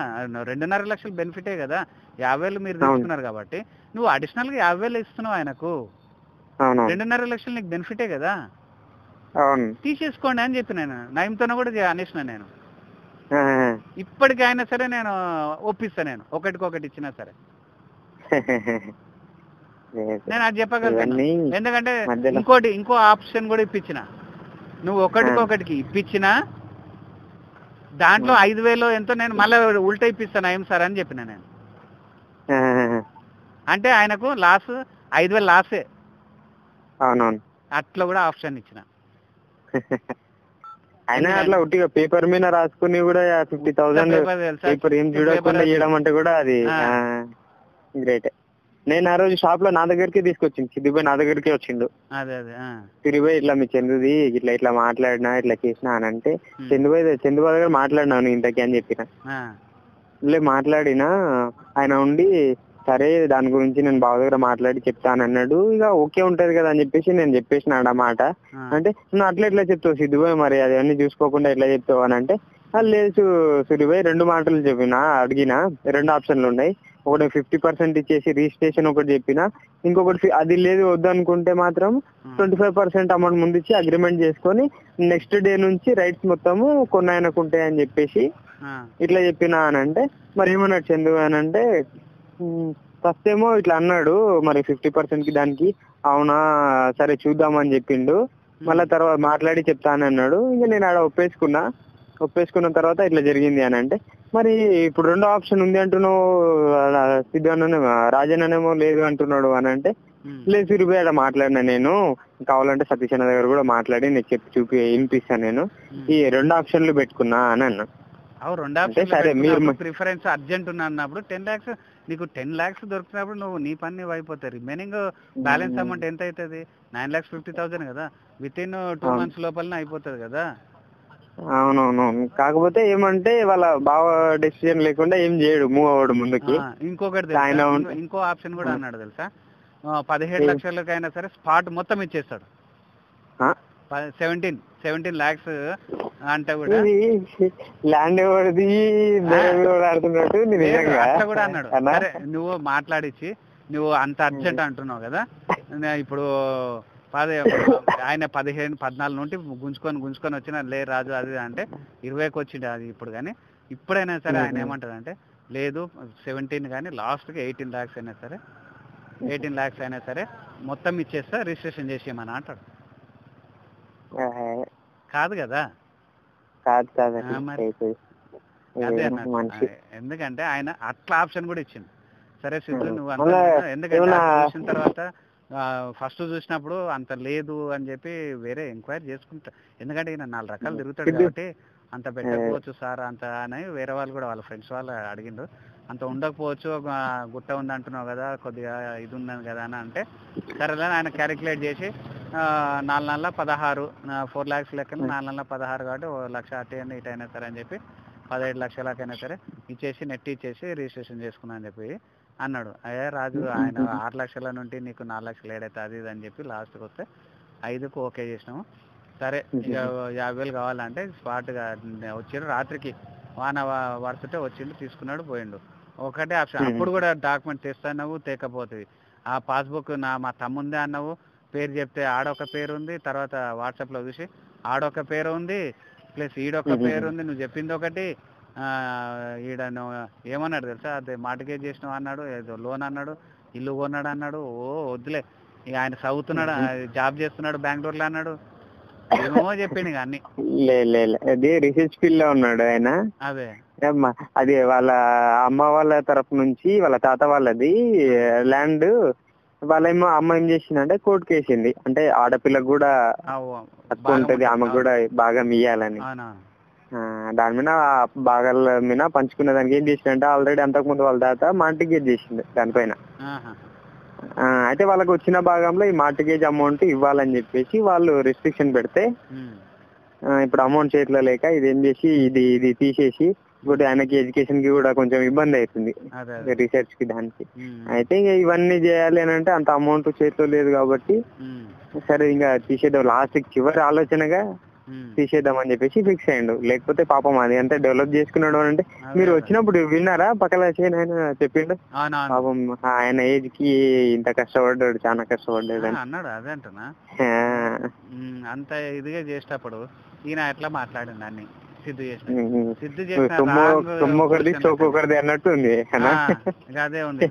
2.5 లక్షలు బెనిఫిటే కదా, 50,000 మీరు తీసుకున్నారు కాబట్టి నువ్వు అడిషనల్గా 50,000 ఇస్తున్నావు ఆయనకు, 2.5 లక్షలు నీకు బెనిఫిటే కదా, తీసేసుకోండి అని చెప్పి నేను నయంతోనే కూడా అనేసిన. నేను ఇప్పటికైనా సరే నేను ఒప్పిస్తా, నేను ఒకటికొకటి ఇచ్చినా సరే నేను అది చెప్పగలను. ఎందుకంటే ఇంకో ఆప్షన్ కూడా ఇప్పించిన, నువ్వు ఒకటికొకటికి ఇప్పించినా దాంట్లో 5,000 ఎంతో నేను మళ్ళీ ఉల్టా ఇప్పిస్తాను ఏం సార్ అని చెప్పిన నేను. అంటే ఆయనకు లాస్ 5,000 లాసే. అవునవును, అట్లా కూడా ఆప్షన్ ఇచ్చిన. అయినా అట్లా ఉట్టిగా పేపర్ మీద రాసుకుని కూడా 50,000 పేపర్ ఏం చూడకుండా ఇవ్వడం అంటే కూడా అది గ్రేట్. నేను ఆ రోజు షాప్ లో నా దగ్గరికి తీసుకొచ్చింది, సిద్ధిబాయ్ నా దగ్గరికి వచ్చిండు. సిరిబాయ్ ఇట్లా మీ చందుది ఇట్లా మాట్లాడినా ఇట్లా చేసినా అని అంటే, చందుబాయ్ దగ్గర మాట్లాడినాను ఇంతకి అని చెప్పిన. మాట్లాడినా ఆయన ఉండి సరే దాని గురించి నేను బావ దగ్గర మాట్లాడి చెప్తాను అన్నాడు. ఇక ఓకే ఉంటది కదా అని చెప్పేసి నేను చెప్పేసిన అన్నమాట. అంటే నువ్వు అట్లా ఎట్లా చెప్తావు సిద్ధిబాయ్, మరి అవన్నీ చూసుకోకుండా ఎట్లా చెప్తావు అని అంటే, లేదు సూరిబాయ్ 2 మాటలు చెప్పినా, అడిగినా 2 ఆప్షన్లు ఉన్నాయి, ఒకటి 50% ఇచ్చేసి రిజిస్ట్రేషన్ ఒకటి చెప్పినా, ఇంకొకటి అది లేదు వద్దు అనుకుంటే మాత్రం 25% అమౌంట్ ముందు ఇచ్చి అగ్రిమెంట్ చేసుకొని నెక్స్ట్ డే నుంచి రైట్స్ మొత్తము కొన్ని ఆయనకుంటాయి అని చెప్పేసి ఇట్లా చెప్పినా అని అంటే, మరి ఏమన్నాడు చందు అని అంటే, ఫస్ట్ ఏమో ఇట్లా అన్నాడు, మరి 50% కి దానికి అవునా సరే చూద్దామని చెప్పిండు, మళ్ళీ తర్వాత మాట్లాడి చెప్తాను అన్నాడు. ఇంకా నేను ఆడ ఒప్పేసుకున్న తర్వాత ఇట్లా జరిగింది అని అంటే, మరి ఇప్పుడు 2 ఆప్షన్ ఉంది అంటున్నావు, సిద్ధు అన్ననేమో రాజనేమో లేదు అంటున్నాడు అని అంటే, లేదు సిరిపోయి ఆడ మాట్లాడినా నేను, కావాలంటే సతీష్ అన్న దగ్గర కూడా మాట్లాడి నేను చెప్పి వినిపిస్తాను, నేను ఈ 2 ఆప్షన్లు పెట్టుకున్నా అని అన్నా. 2 ఆప్షన్లు ప్రిఫరెన్స్ అర్జెంట్ ఉన్నప్పుడు 10 lakhs నీకు 10 lakhs దొరికినప్పుడు నువ్వు నీ పని అయిపోతాయి. రిమైనింగ్ బ్యాలెన్స్ అమౌంట్ ఎంత అవుతుంది, 9,50,000 కదా, విత్ ఇన్ 2 months లోపలనే అయిపోతుంది కదా. అవునవును, కాకపోతే ఏమంటే వాళ్ళ బావ డెసిషన్ లేకుండా ఏం చేయడు, మూవ్ అవ్వడు ముందుకి. ఇంకొకటి ఇంకో ఆప్షన్ కూడా అన్నాడు తెలుసా, 17 లక్షలకైనా సరే స్పాట్ మొత్తం ఇచ్చేస్తాడు. 17 lakhs అంటే కూడా ల్యాండ్ ఎవరిది ఆడుతున్నట్టు అట్లా కూడా అన్నాడు. సరే నువ్వు మాట్లాడిచ్చి నువ్వు అంత అర్జెంట్ అంటున్నావు కదా, ఇప్పుడు ఆయన 14 నుండి గుంజుకొని వచ్చిన లే రాజు అది అంటే 20కి వచ్చింది అది ఇప్పుడు. కానీ ఇప్పుడైనా సరే ఆయన ఏమంటాడు అంటే, లేదు 17 కానీ లాస్ట్కి 18 lakhs అయినా సరే 18 lakhs అయినా సరే మొత్తం ఇచ్చేస్తా, రిజిస్ట్రేషన్ చేసేయమని అంటాడు. కాదు కదా, అదే ఎందుకంటే ఆయన అట్లా ఆప్షన్ కూడా ఇచ్చింది. సరే సిద్ధు నువ్వు అంత, ఎందుకంటే చూసిన తర్వాత ఫస్ట్ చూసినప్పుడు అంత లేదు అని చెప్పి వేరే ఎంక్వైరీ చేసుకుంటా, ఎందుకంటే ఈయన 4 రకాలు తిరుగుతాడు కాబట్టి అంత పెట్టకపోవచ్చు సార్ అంత అని వేరే వాళ్ళు కూడా వాళ్ళ ఫ్రెండ్స్ వాళ్ళు అడిగిండ్రు. అంత ఉండకపోవచ్చు, గుట్ట ఉంది అంటున్నావు కదా, కొద్దిగా ఇది ఉన్నది కదా అని అంటే, సరేలే ఆయన క్యాలిక్యులేట్ చేసి 4 నెలల 16 4 lakhs లెక్కన 4 నెలల 16 కాబట్టి 1,00,000 అటు అయినా ఇటు అయినా సరే అని చెప్పి 17 లక్షలకైనా సరే ఇచ్చేసి నెట్ ఇచ్చేసి రిజిస్ట్రేషన్ చేసుకున్నా అని చెప్పి అన్నాడు. అయ్యే రాజు ఆయన 6 లక్షల నుండి నీకు 4 లక్షలు ఏడైతే అది ఇది అని చెప్పి లాస్ట్కి వస్తే 5కు ఓకే చేసినాము. సరే ఇక 50,000 కావాలంటే స్పాట్గా వచ్చిండు రాత్రికి వాన వరుసటే వచ్చిండు తీసుకున్నాడు పోయిండు. ఒకటే ఆప్షన్. అప్పుడు కూడా డాక్యుమెంట్ తెస్తావు తేకపోతుంది. ఆ పాస్బుక్ మా తమ్ముందే అన్నావు, పేరు చెప్తే ఆడొక పేరు ఉంది, తర్వాత వాట్సాప్లో చూసి ఆడొక పేరు ఉంది ప్లస్ ఈడొక పేరు ఉంది, నువ్వు చెప్పింది ఒకటి. ఈడ ఏమన్నాడు తెలుసా, అదే మార్టిగేజ్ చేసినావు అన్నాడు, ఏదో లోన్ అన్నాడు, ఇల్లు కొన్నాడు అన్నాడు. ఓ వద్దులే ఇక ఆయన చదువుతున్నాడు, జాబ్ చేస్తున్నాడు బెంగళూరులో అన్నాడు, ఏమో చెప్పిండు ఇక అన్ని. అది రీసెర్చ్ ఫీల్డ్ లో ఉన్నాడు ఆయన. అదే అది వాళ్ళ అమ్మ వాళ్ళ తరపు నుంచి వాళ్ళ తాత వాళ్ళది ల్యాండ్. వాళ్ళేమో అమ్మ ఏం చేసిందంటే కోర్టు కేసింది, అంటే ఆడపిల్లకు కూడా తక్కువ ఉంటది, ఆమెకు కూడా భాగం ఇయ్యాలని. దాని మీద భాగాల మీద పంచుకునే దానికి ఏం చేసిందంటే ఆల్రెడీ అంతకుముందు వాళ్ళ తాత మార్టిగేజ్ చేసింది దానిపైన. అయితే వాళ్ళకి వచ్చిన భాగంలో ఈ మార్టిగేజ్ అమౌంట్ ఇవ్వాలని చెప్పేసి వాళ్ళు రెస్ట్రిక్షన్ పెడితే ఇప్పుడు అమౌంట్ చేతిలో లేక ఇది ఏం చేసి ఇది తీసేసి ఇప్పుడు ఆయనకి ఎడ్యుకేషన్ కి కూడా కొంచెం ఇబ్బంది అవుతుంది, రీసెర్చ్ కి దానికి. అయితే ఇంకా ఇవన్నీ చేయాలి అని అంటే అంత అమౌంట్ చేతిలో లేదు కాబట్టి సరే ఇంకా తీసేద్దాం, లాస్ట్ చివరి ఆలోచనగా తీసేద్దామని చెప్పేసి ఫిక్స్ అయ్యిండు. లేకపోతే పాపం అది అంతా డెవలప్ చేసుకున్నాడు అని అంటే మీరు వచ్చినప్పుడు విన్నారా పక్కన ఆయన చెప్పిండు పాపం ఆయన ఏజ్ కి ఇంత కష్టపడ్డాడు, చాలా కష్టపడ్డాడు అన్నాడు. అదే అంటున్నా, అంత ఇదిగా చేసేటప్పుడు ఈయన ఎట్లా మాట్లాడింది అన్ని సిద్ధు చేసిన ఒకరిది అన్నట్టు ఉంది. అదే ఉంది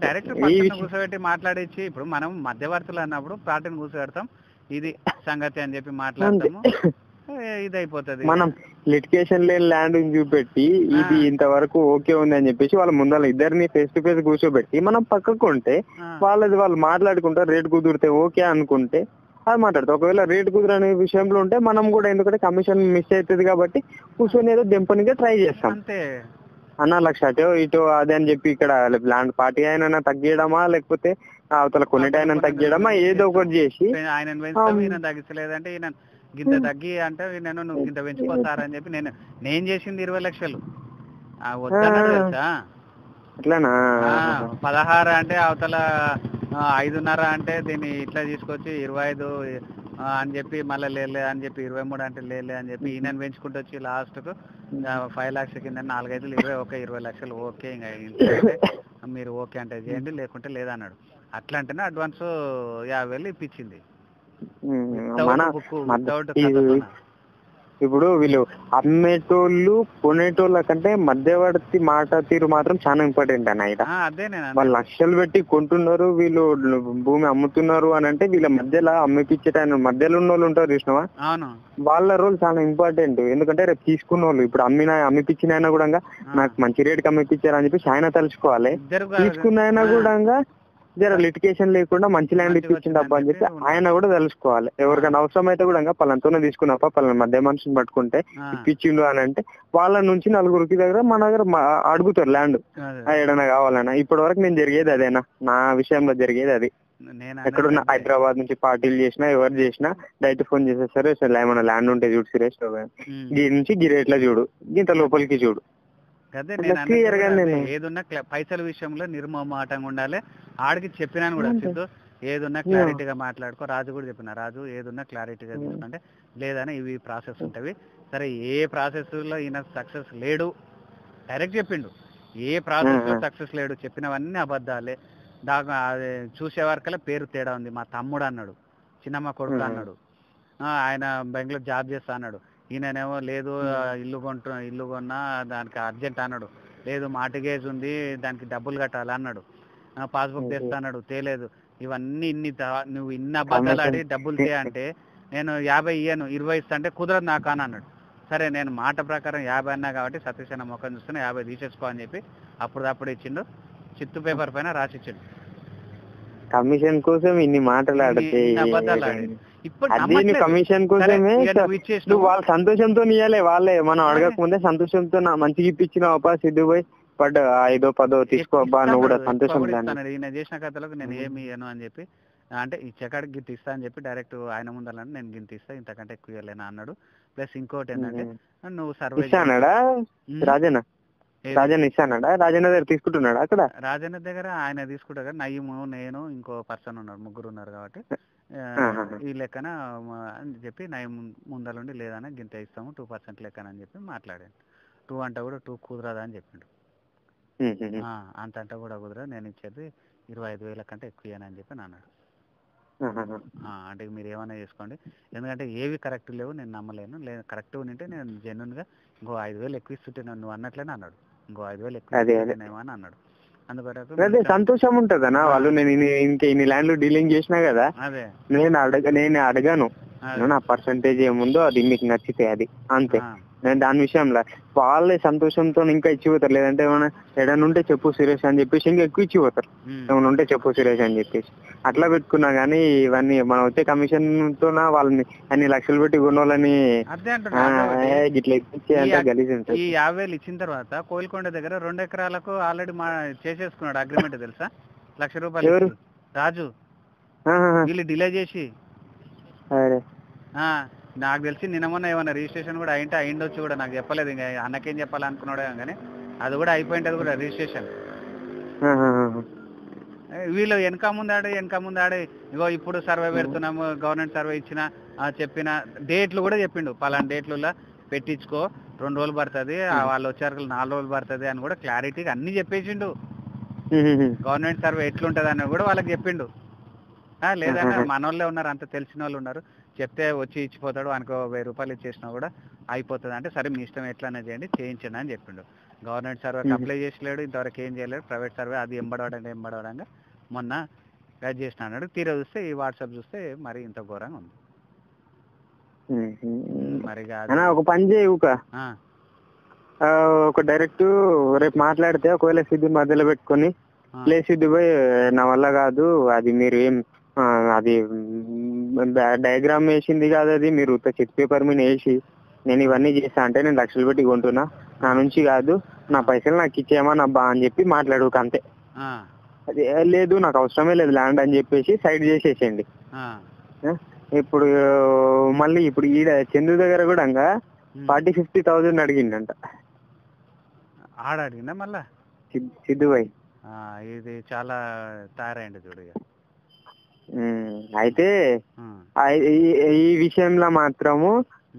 డైరెక్ట్ కూర్చోబెట్టి మాట్లాడించి, ఇప్పుడు మనం మధ్యవర్తులు అన్నప్పుడు పార్టీని కూర్చోబెడతాం, ఇది సంగతి అని చెప్పి మాట్లాడతాము, ఇది అయిపోతుంది. మనం లిటిగేషన్ లేని ల్యాండ్ చూపెట్టి ఇది ఇంతవరకు ఓకే ఉంది అని చెప్పేసి వాళ్ళ ముందర ఇద్దరిని ఫేస్ టు ఫేస్ కూర్చోబెట్టి మనం పక్కకు ఉంటే వాళ్ళు మాట్లాడుకుంటారు, రేట్ కుదిరితే ఓకే అనుకుంటే అది మాట్లాడతాం. ఒకవేళ రేట్ కుదరనే విషయంలో ఉంటే మనం కూడా, ఎందుకంటే కమిషన్ మిస్ అవుతుంది కాబట్టి కూర్చొని ఏదో దెంపనిగా ట్రై చేస్తాం. అన్న లక్ష అటో ఇటో అదే అని చెప్పి ఇక్కడ ల్యాండ్ పార్టీ అయినా తగ్గియడమా లేకపోతే అవతల కొన్నిటైనా తగ్గియడమా ఏదో ఒకటి చేసి ఆయన తగ్గించలేదంటే ఈయన గింత తగ్గి అంటే నేను నువ్వు గింత పెంచుకోతారని చెప్పి నేను చేసింది 20 లక్షలు వద్దన్నాడు తెలుసా. అట్లానా 16 అంటే అవతల 5.5 అంటే దీన్ని ఇట్లా తీసుకొచ్చి 25 అని చెప్పి మళ్ళీ లేలే అని చెప్పి 23 అంటే లేలే అని చెప్పి ఈయన పెంచుకుంటూ వచ్చి లాస్ట్కు 5 లక్షల కింద 4-5 20 లక్షలు ఓకే ఇంకా మీరు ఓకే అంటే చేయండి లేకుంటే లేదన్నాడు. అట్లా అంటేనే అడ్వాన్స్ 50,000 ఇప్పించింది. ఇప్పుడు వీళ్ళు అమ్మేటోళ్ళు కొనేటోళ్ళ కంటే మధ్యవర్తి మాట తీరు మాత్రం చాలా ఇంపార్టెంట్ అన్న. వాళ్ళు లక్షలు పెట్టి కొంటున్నారు, వీళ్ళు భూమి అమ్ముతున్నారు అని అంటే వీళ్ళ మధ్యలో అమ్మిపించేట మధ్యలో ఉన్న వాళ్ళు ఉంటారు చూసినావా, వాళ్ళ రోల్ చాలా ఇంపార్టెంట్. ఎందుకంటే రేపు తీసుకున్న వాళ్ళు ఇప్పుడు అమ్మిపించిన అయినా కూడా నాకు మంచి రేటుకి అమ్మిపించారు అని చెప్పి ఆయన తలుచుకోవాలి, తీసుకున్న అయినా కూడా జర లిటికేషన్ లేకుండా మంచి ల్యాండ్ ఇప్పించింది అబ్బా అని చెప్పి ఆయన కూడా తెలుసుకోవాలి. ఎవరికైనా అవసరం అయితే కూడా పలానతోనే తీసుకున్నప్ప పలానా మధ్య మనిషిని పట్టుకుంటే ఇప్పించిండు అని అంటే వాళ్ళ నుంచి నలుగురికి దగ్గర మన దగ్గర అడుగుతారు ల్యాండ్ ఏడైనా కావాలన్నా. ఇప్పటి వరకు నేను జరిగేది అదేనా, నా విషయంలో జరిగేది అది. ఎక్కడున్నా హైదరాబాద్ నుంచి పార్టీలు చేసినా ఎవరు చేసినా డైరెక్ట్ ఫోన్ చేసేస్తారు, ఏమైనా ల్యాండ్ ఉంటే చూడు సురేష్ గీ నుంచి గిరేట్లా చూడు, ఇంత లోపలికి చూడు. అదే ఏదున్నా పైసల విషయంలో నిర్మమాటంగా ఉండాలి. ఆడికి చెప్పినాను కూడా సిద్ధు, ఏదున్నా క్లారిటీగా మాట్లాడుకో. రాజు కూడా చెప్పిన, రాజు ఏదున్నా క్లారిటీగా తీసుకుంటే లేదని ఇవి ప్రాసెస్ ఉంటవి. సరే ఏ ప్రాసెస్ లో ఈయన సక్సెస్ లేడు డైరెక్ట్ చెప్పిండు, ఏ ప్రాసెస్ లో సక్సెస్ లేడు, చెప్పినవన్నీ అబద్ధాలే. అది చూసే వరకల్లా పేరు తేడా ఉంది. మా తమ్ముడు అన్నాడు, చిన్నమ్మ కొడుకు అన్నాడు, ఆయన బెంగళూరు జాబ్ చేస్తా అన్నాడు. ఈయననేమో లేదు ఇల్లు కొన్నా దానికి అర్జెంట్ అన్నాడు, లేదు మార్టిగేజ్ ఉంది దానికి డబ్బులు కట్టాలి అన్నాడు, పాస్బుక్ తెస్తా అన్నాడు తేలేదు. ఇవన్నీ నువ్వు ఇన్ని అబద్ధాలు ఆడి డబ్బులు తే అంటే నేను 50 ఇయ్యను 20 ఇస్తా అంటే కుదరదు నాకు అని అన్నాడు. సరే నేను మాట ప్రకారం 50 అన్నా కాబట్టి సతీష్ అన్న ముఖం చూస్తున్నా 50 తీసేసుకో అని చెప్పి అప్పుడు ఇచ్చిండు. చిత్తు పేపర్ పైన రాసిచ్చిండు. కమిషన్ కోసం ఇన్ని మాటలు ఆడితే అబద్ధాలు ఆడి కమిషన్ కోసమే నువ్వు వాళ్ళ సంతోషంతో ఇయ్యాలి. వాళ్ళే మనం అడగక ముందే సంతోషంతో మంచిగా ఇప్పించిన సిద్ధు పోయి బట్ 5-10 తీసుకోబ్బా నువ్వు కూడా సంతోషం. ఈయన చేసిన కథలకు నేను ఏమి ఇయ్యను అని చెప్పి, అంటే ఈ చెకాడికి గిట్ ఇస్తా అని చెప్పి డైరెక్ట్ ఆయన ముందరంటే నేను గింత ఇస్తా ఇంతకంటే ఎక్కువ ఇవ్వలేనా అన్నాడు. ప్లస్ ఇంకోటి ఏంటంటే నువ్వు సర్వే ఇస్తాడా రాజన్న ఇస్తాడా, రాజన్న దగ్గర తీసుకుంటున్నాడా? అక్కడ రాజన్న దగ్గర ఆయన తీసుకుంటా కానీ నయ్యము నేను ఇంకో పర్సన్ ఉన్నాడు, ముగ్గురు ఉన్నారు కాబట్టి ఈ లెక్కన అని చెప్పి ముందలుండి లేదన్నా గింత ఇస్తాము 2% లెక్కన అని చెప్పి మాట్లాడాను. 2 అంటే కూడా 2 కుదరదా అని చెప్పిండు. అంత అంటే కూడా కుదరదు, నేను ఇచ్చేది 25,000 కంటే ఎక్కువ ఇయ్యను అని చెప్పి అన్నాడు. అంటే మీరు ఏమైనా చేసుకోండి, ఎందుకంటే ఏవి కరెక్ట్ లేవు, నేను నమ్మలేను. లేదు కరెక్ట్ ఉంటే నేను జెన్యున్గా ఇంకో 5,000 ఎక్కువ ఇస్తుంటే నువ్వు అన్నట్లేనే అన్నాడు. ఇంకో 5,000 ఎక్కువ ఇస్తుంటేనేమో అని అన్నాడు. అందుకొరకు అదే సంతోషం ఉంటదనా, వాళ్ళు నేను ఇంకా ఇన్ని ల్యాండ్లు డీలింగ్ చేసినా కదా, అదే నేను అడగాను నా పర్సంటేజ్ ఏముందో అది మీకు నచ్చితే అది అంతే. నేను దాని విషయంలో వాళ్ళే సంతోషంతో ఇంకా ఇచ్చిపోతారు. లేదంటే ఏమైనా ఏదైనా ఉంటే చెప్పు సురేష్ అని చెప్పేసి ఇంకా ఎక్కువ ఇచ్చిపోతారు. ఏమైనా ఉంటే చెప్పు సురేష్ అని చెప్పేసి అట్లా పెట్టుకున్నా గానీ ఇవన్నీ మనం వచ్చే కమిషన్ తో వాళ్ళని అన్ని లక్షలు పెట్టి కొన్నోళ్ళని ఇట్లా ఇచ్చి అంటే గలీజ్ ఉంటుంది. ఈ 50,000 ఇచ్చిన తర్వాత కోయిల్కొండ దగ్గర 2 ఎకరాలకు ఆల్రెడీ చేసేసుకున్నాడు అగ్రిమెంట్ తెలుసా, ₹1,00,000 రాజు. వీళ్ళు డిలే చేసి నాకు తెలిసి నిన్న మొన్న ఏమన్నా రిజిస్ట్రేషన్ కూడా అయిండొచ్చు కూడా, నాకు చెప్పలేదు. ఇంకా అన్నకేం చెప్పాలనుకున్నాడే కానీ అది కూడా అయిపోయింటది కూడా రిజిస్ట్రేషన్. వీళ్ళు వెనక ముందాడే ఇగో ఇప్పుడు సర్వే పెడుతున్నాము, గవర్నమెంట్ సర్వే ఇచ్చిన చెప్పిన డేట్లు కూడా చెప్పిండు, పలానా డేట్లలో పెట్టించుకో 2 రోజులు పడుతుంది, వాళ్ళు వచ్చారు 4 రోజులు పడుతుంది అని కూడా క్లారిటీగా అన్ని చెప్పేసిండు. గవర్నమెంట్ సర్వే ఎట్లుంటది అని కూడా వాళ్ళకి చెప్పిండు. లేదన్నా మన వాళ్ళే ఉన్నారు, అంత తెలిసిన వాళ్ళు ఉన్నారు, చెప్తే వచ్చి ఇచ్చిపోతాడు, వానికి ₹1,000 ఇచ్చేసినా కూడా అయిపోతుంది. అంటే సరే మీ ఇష్టం ఎట్లనే చేయండి, చేయించండి అని చెప్పిండు. గవర్నమెంట్ సర్వేకి అప్లై చేసలేడు, ఇంతవరకు ఏం చేయలేడు. ప్రైవేట్ సర్వే అది ఎంబడవడంగా మొన్న అది చేసిన అన్నాడు. తీరా చూస్తే ఈ వాట్సాప్ చూస్తే మరి ఇంత ఘోరంగా ఉంది. మరి ఒక పని చేయు, ఒక డైరెక్ట్ రేపు మాట్లాడితే ఒకవేళ సిద్ధు మధ్యలో పెట్టుకొని ప్లేస్ సిద్ధు పోయి నా వల్ల కాదు అది, మీరు ఏం అది డయాగ్రామ్ వేసింది కాదు, అది మీరు చెక్ పేపర్ మీద వేసి నేను ఇవన్నీ చేస్తా అంటే నేను లక్షలు పెట్టి కొంటున్నా, నా నుంచి కాదు, నా పైసలు నాకు ఇచ్చేయమని అబ్బా అని చెప్పి మాట్లాడుక అంతే. అది లేదు నాకు అవసరమే లేదు ల్యాండ్ అని చెప్పేసి సైడ్ చేసేసేయండి. ఇప్పుడు మళ్ళీ ఇప్పుడు ఈడ చందు దగ్గర కూడా 40,000-50,000 అడిగిండంట. అడిగిందా మళ్ళా సిద్ధు భాయ్? ఇది చాలా తయారైంది చూడు. అయితే ఈ విషయంలో మాత్రము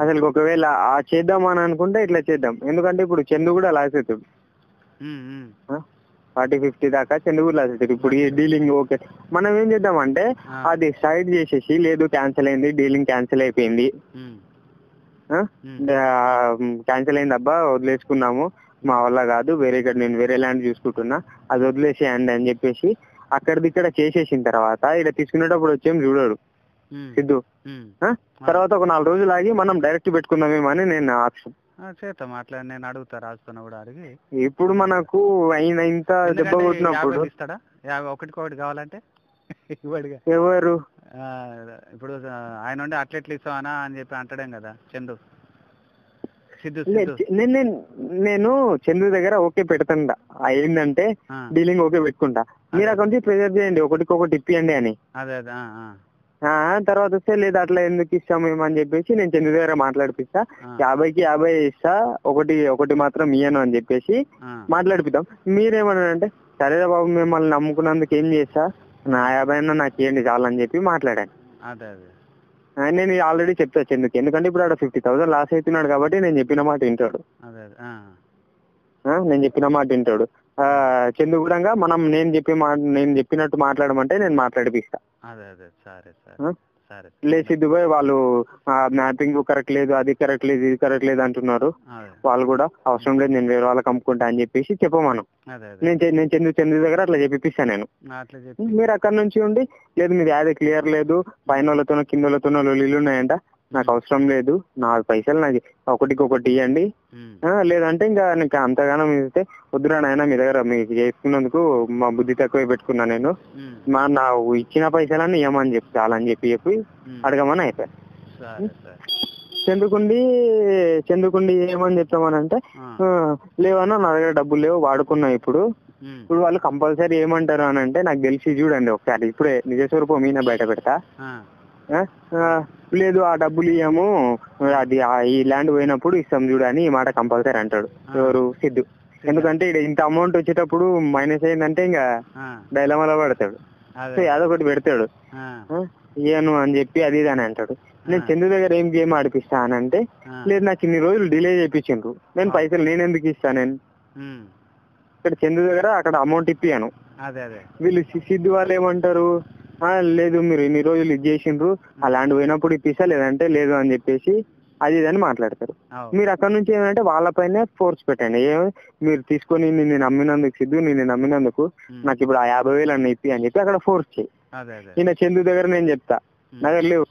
అసలు ఒకవేళ చేద్దాం అని అనుకుంటే ఇట్లా చేద్దాం, ఎందుకంటే ఇప్పుడు చందు కూడా లాస్ అవుతాడు. 40-50 దాకా చందు కూడా లాస్ అవుతాడు. ఇప్పుడు ఈ డీలింగ్ ఓకే, మనం ఏం చేద్దామంటే అది సైడ్ చేసేసి, లేదు క్యాన్సిల్ అయింది, డీలింగ్ క్యాన్సిల్ అయిపోయింది, క్యాన్సిల్ అయింది అబ్బా వదిలేసుకున్నాము, మా వల్ల కాదు, నేను వేరే ల్యాండ్ చూసుకుంటున్నా, అది వదిలేసేయండి అని చెప్పేసి అక్కడిది ఇక్కడ చేసేసిన తర్వాత ఇక్కడ తీసుకునేటప్పుడు వచ్చేం చూడడు సిద్ధు. తర్వాత ఒక 4 రోజులు ఆగి మనం డైరెక్ట్ పెట్టుకుందామేమని నేను ఆప్షన్ చేద్దాం. అట్లా నేను అడుగుతా, రాజుతున్నా కూడా అడిగి. ఇప్పుడు మనకు అయిన ఇంత దెబ్బ కొట్టినప్పుడు ఇస్తాడా? 1 కావాలంటే ఇవ్వడుగా. ఎవరు ఇప్పుడు ఆయన ఉండి అట్లెట్లు ఇస్తావనా అని చెప్పి అంటాడేం కదా చందు. నేను చందు దగ్గర ఓకే పెడతాను, ఏంటంటే డీలింగ్ ఓకే పెట్టుకుంటా, మీరు అక్కడ నుంచి ప్రెజర్ చేయండి, ఒకటికొకటి ఇప్పియండి అని. తర్వాత వస్తే లేదు అట్లా ఎందుకు ఇస్తాం ఏమని చెప్పేసి నేను చందు దగ్గర మాట్లాడిపిస్తా, 50కి 50 ఇస్తా, ఒకటి మాత్రం ఇయ్యను అని చెప్పేసి మాట్లాడిపిద్దాం. మీరేమన్నారంటే సరేరా బాబు మిమ్మల్ని నమ్ముకున్నందుకు ఏం చేస్తా, నా 50 అయినా నాకు ఇవ్వండి చాలని చెప్పి మాట్లాడాను. నేను ఆల్రెడీ చెప్తా చందుకి, ఎందుకంటే ఇప్పుడు ఆడ 50,000 లాస్ అవుతున్నాడు కాబట్టి నేను చెప్పిన మాట వింటాడు. చందు కూడా నేను చెప్పినట్టు మాట్లాడమంటే నేను మాట్లాడిపిస్తా. లేదు సిద్ధు భాయ్ వాళ్ళు మ్యాపింగ్ కరెక్ట్ లేదు, అది కరెక్ట్ లేదు, ఇది కరెక్ట్ లేదు అంటున్నారు, వాళ్ళు కూడా అవసరం లేదు, నేను వేరే వాళ్ళకి అమ్ముకుంటా అని చెప్పేసి చెప్పమను. నేను చందు దగ్గర అట్లా చెప్పిస్తాను నేను. మీరు అక్కడ నుంచి ఉండి లేదు మీది యాదే క్లియర్ లేదు, పైన వాళ్ళతోనో కింద వాళ్ళతోనో లొల్లీలు ఉన్నాయంట, నాకు అవసరం లేదు, నా పైసలు నాకు ఒకటికొకటి ఇవ్వండి, లేదంటే ఇంకా అంతగానో ఇస్తే వద్దురా నాయన, మీ దగ్గర మీకు చేసుకున్నందుకు మా బుద్ధి తక్కువ పెట్టుకున్నా, నేను నా ఇచ్చిన పైసలన్నీ ఇవ్వమని చెప్పి చాలని చెప్పి అడగమని అయిపోయాయి. చందుకుండి ఏమని చెప్తామనంటే లేవన్నా నా దగ్గర డబ్బులు లేవు, వాడుకున్నా. ఇప్పుడు వాళ్ళు కంపల్సరీ ఏమంటారు అని అంటే, నాకు తెలిసి చూడండి ఒకసారి ఇప్పుడే నిజస్వరూపం మీన బయట పెడతా, లేదు ఆ డబ్బులు ఇయ్యము, అది ఈ ల్యాండ్ పోయినప్పుడు ఇస్తాం చూడని ఈ మాట కంపల్సరీ అంటాడు. ఎవరు? సిద్ధు. ఎందుకంటే ఇంత అమౌంట్ వచ్చేటప్పుడు మైనస్ అయిందంటే ఇంకా డైలమాలో పడతాడు. సో అదొకటి పెడతాడు. ఇయ్యను అని చెప్పి అది ఇది అని అంటాడు. నేను చందు దగ్గర ఏం గేమ్ ఆడిపిస్తా అని అంటే, లేదు నాకు ఇన్ని రోజులు డిలే చేయించిండ్రు, నేను పైసలు నేను ఎందుకు ఇస్తాను, నేను ఇక్కడ చందు దగ్గర అక్కడ అమౌంట్ ఇప్పియాను. అదే అదే వీళ్ళు సిద్ధు వాళ్ళు ఏమంటారు, లేదు మీరు ఇన్ని రోజులు ఇది చేసిండ్రు, ఆ ల్యాండ్ పోయినప్పుడు ఇప్పిస్తా లేదంటే లేదు అని చెప్పేసి అది ఇది అని మాట్లాడతారు. మీరు అక్కడ నుంచి ఏమంటే వాళ్ళపైనే ఫోర్స్ పెట్టండి, మీరు తీసుకొని నిన్ను నమ్మినందుకు సిద్ధు, నిన్ను నమ్మినందుకు నాకు ఇప్పుడు ఆ 50,000 అన్న ఇప్పి అని చెప్పి అక్కడ ఫోర్స్ చేయి. ఈయన చందు దగ్గర నేను చెప్తా, నా దగ్గర లేవు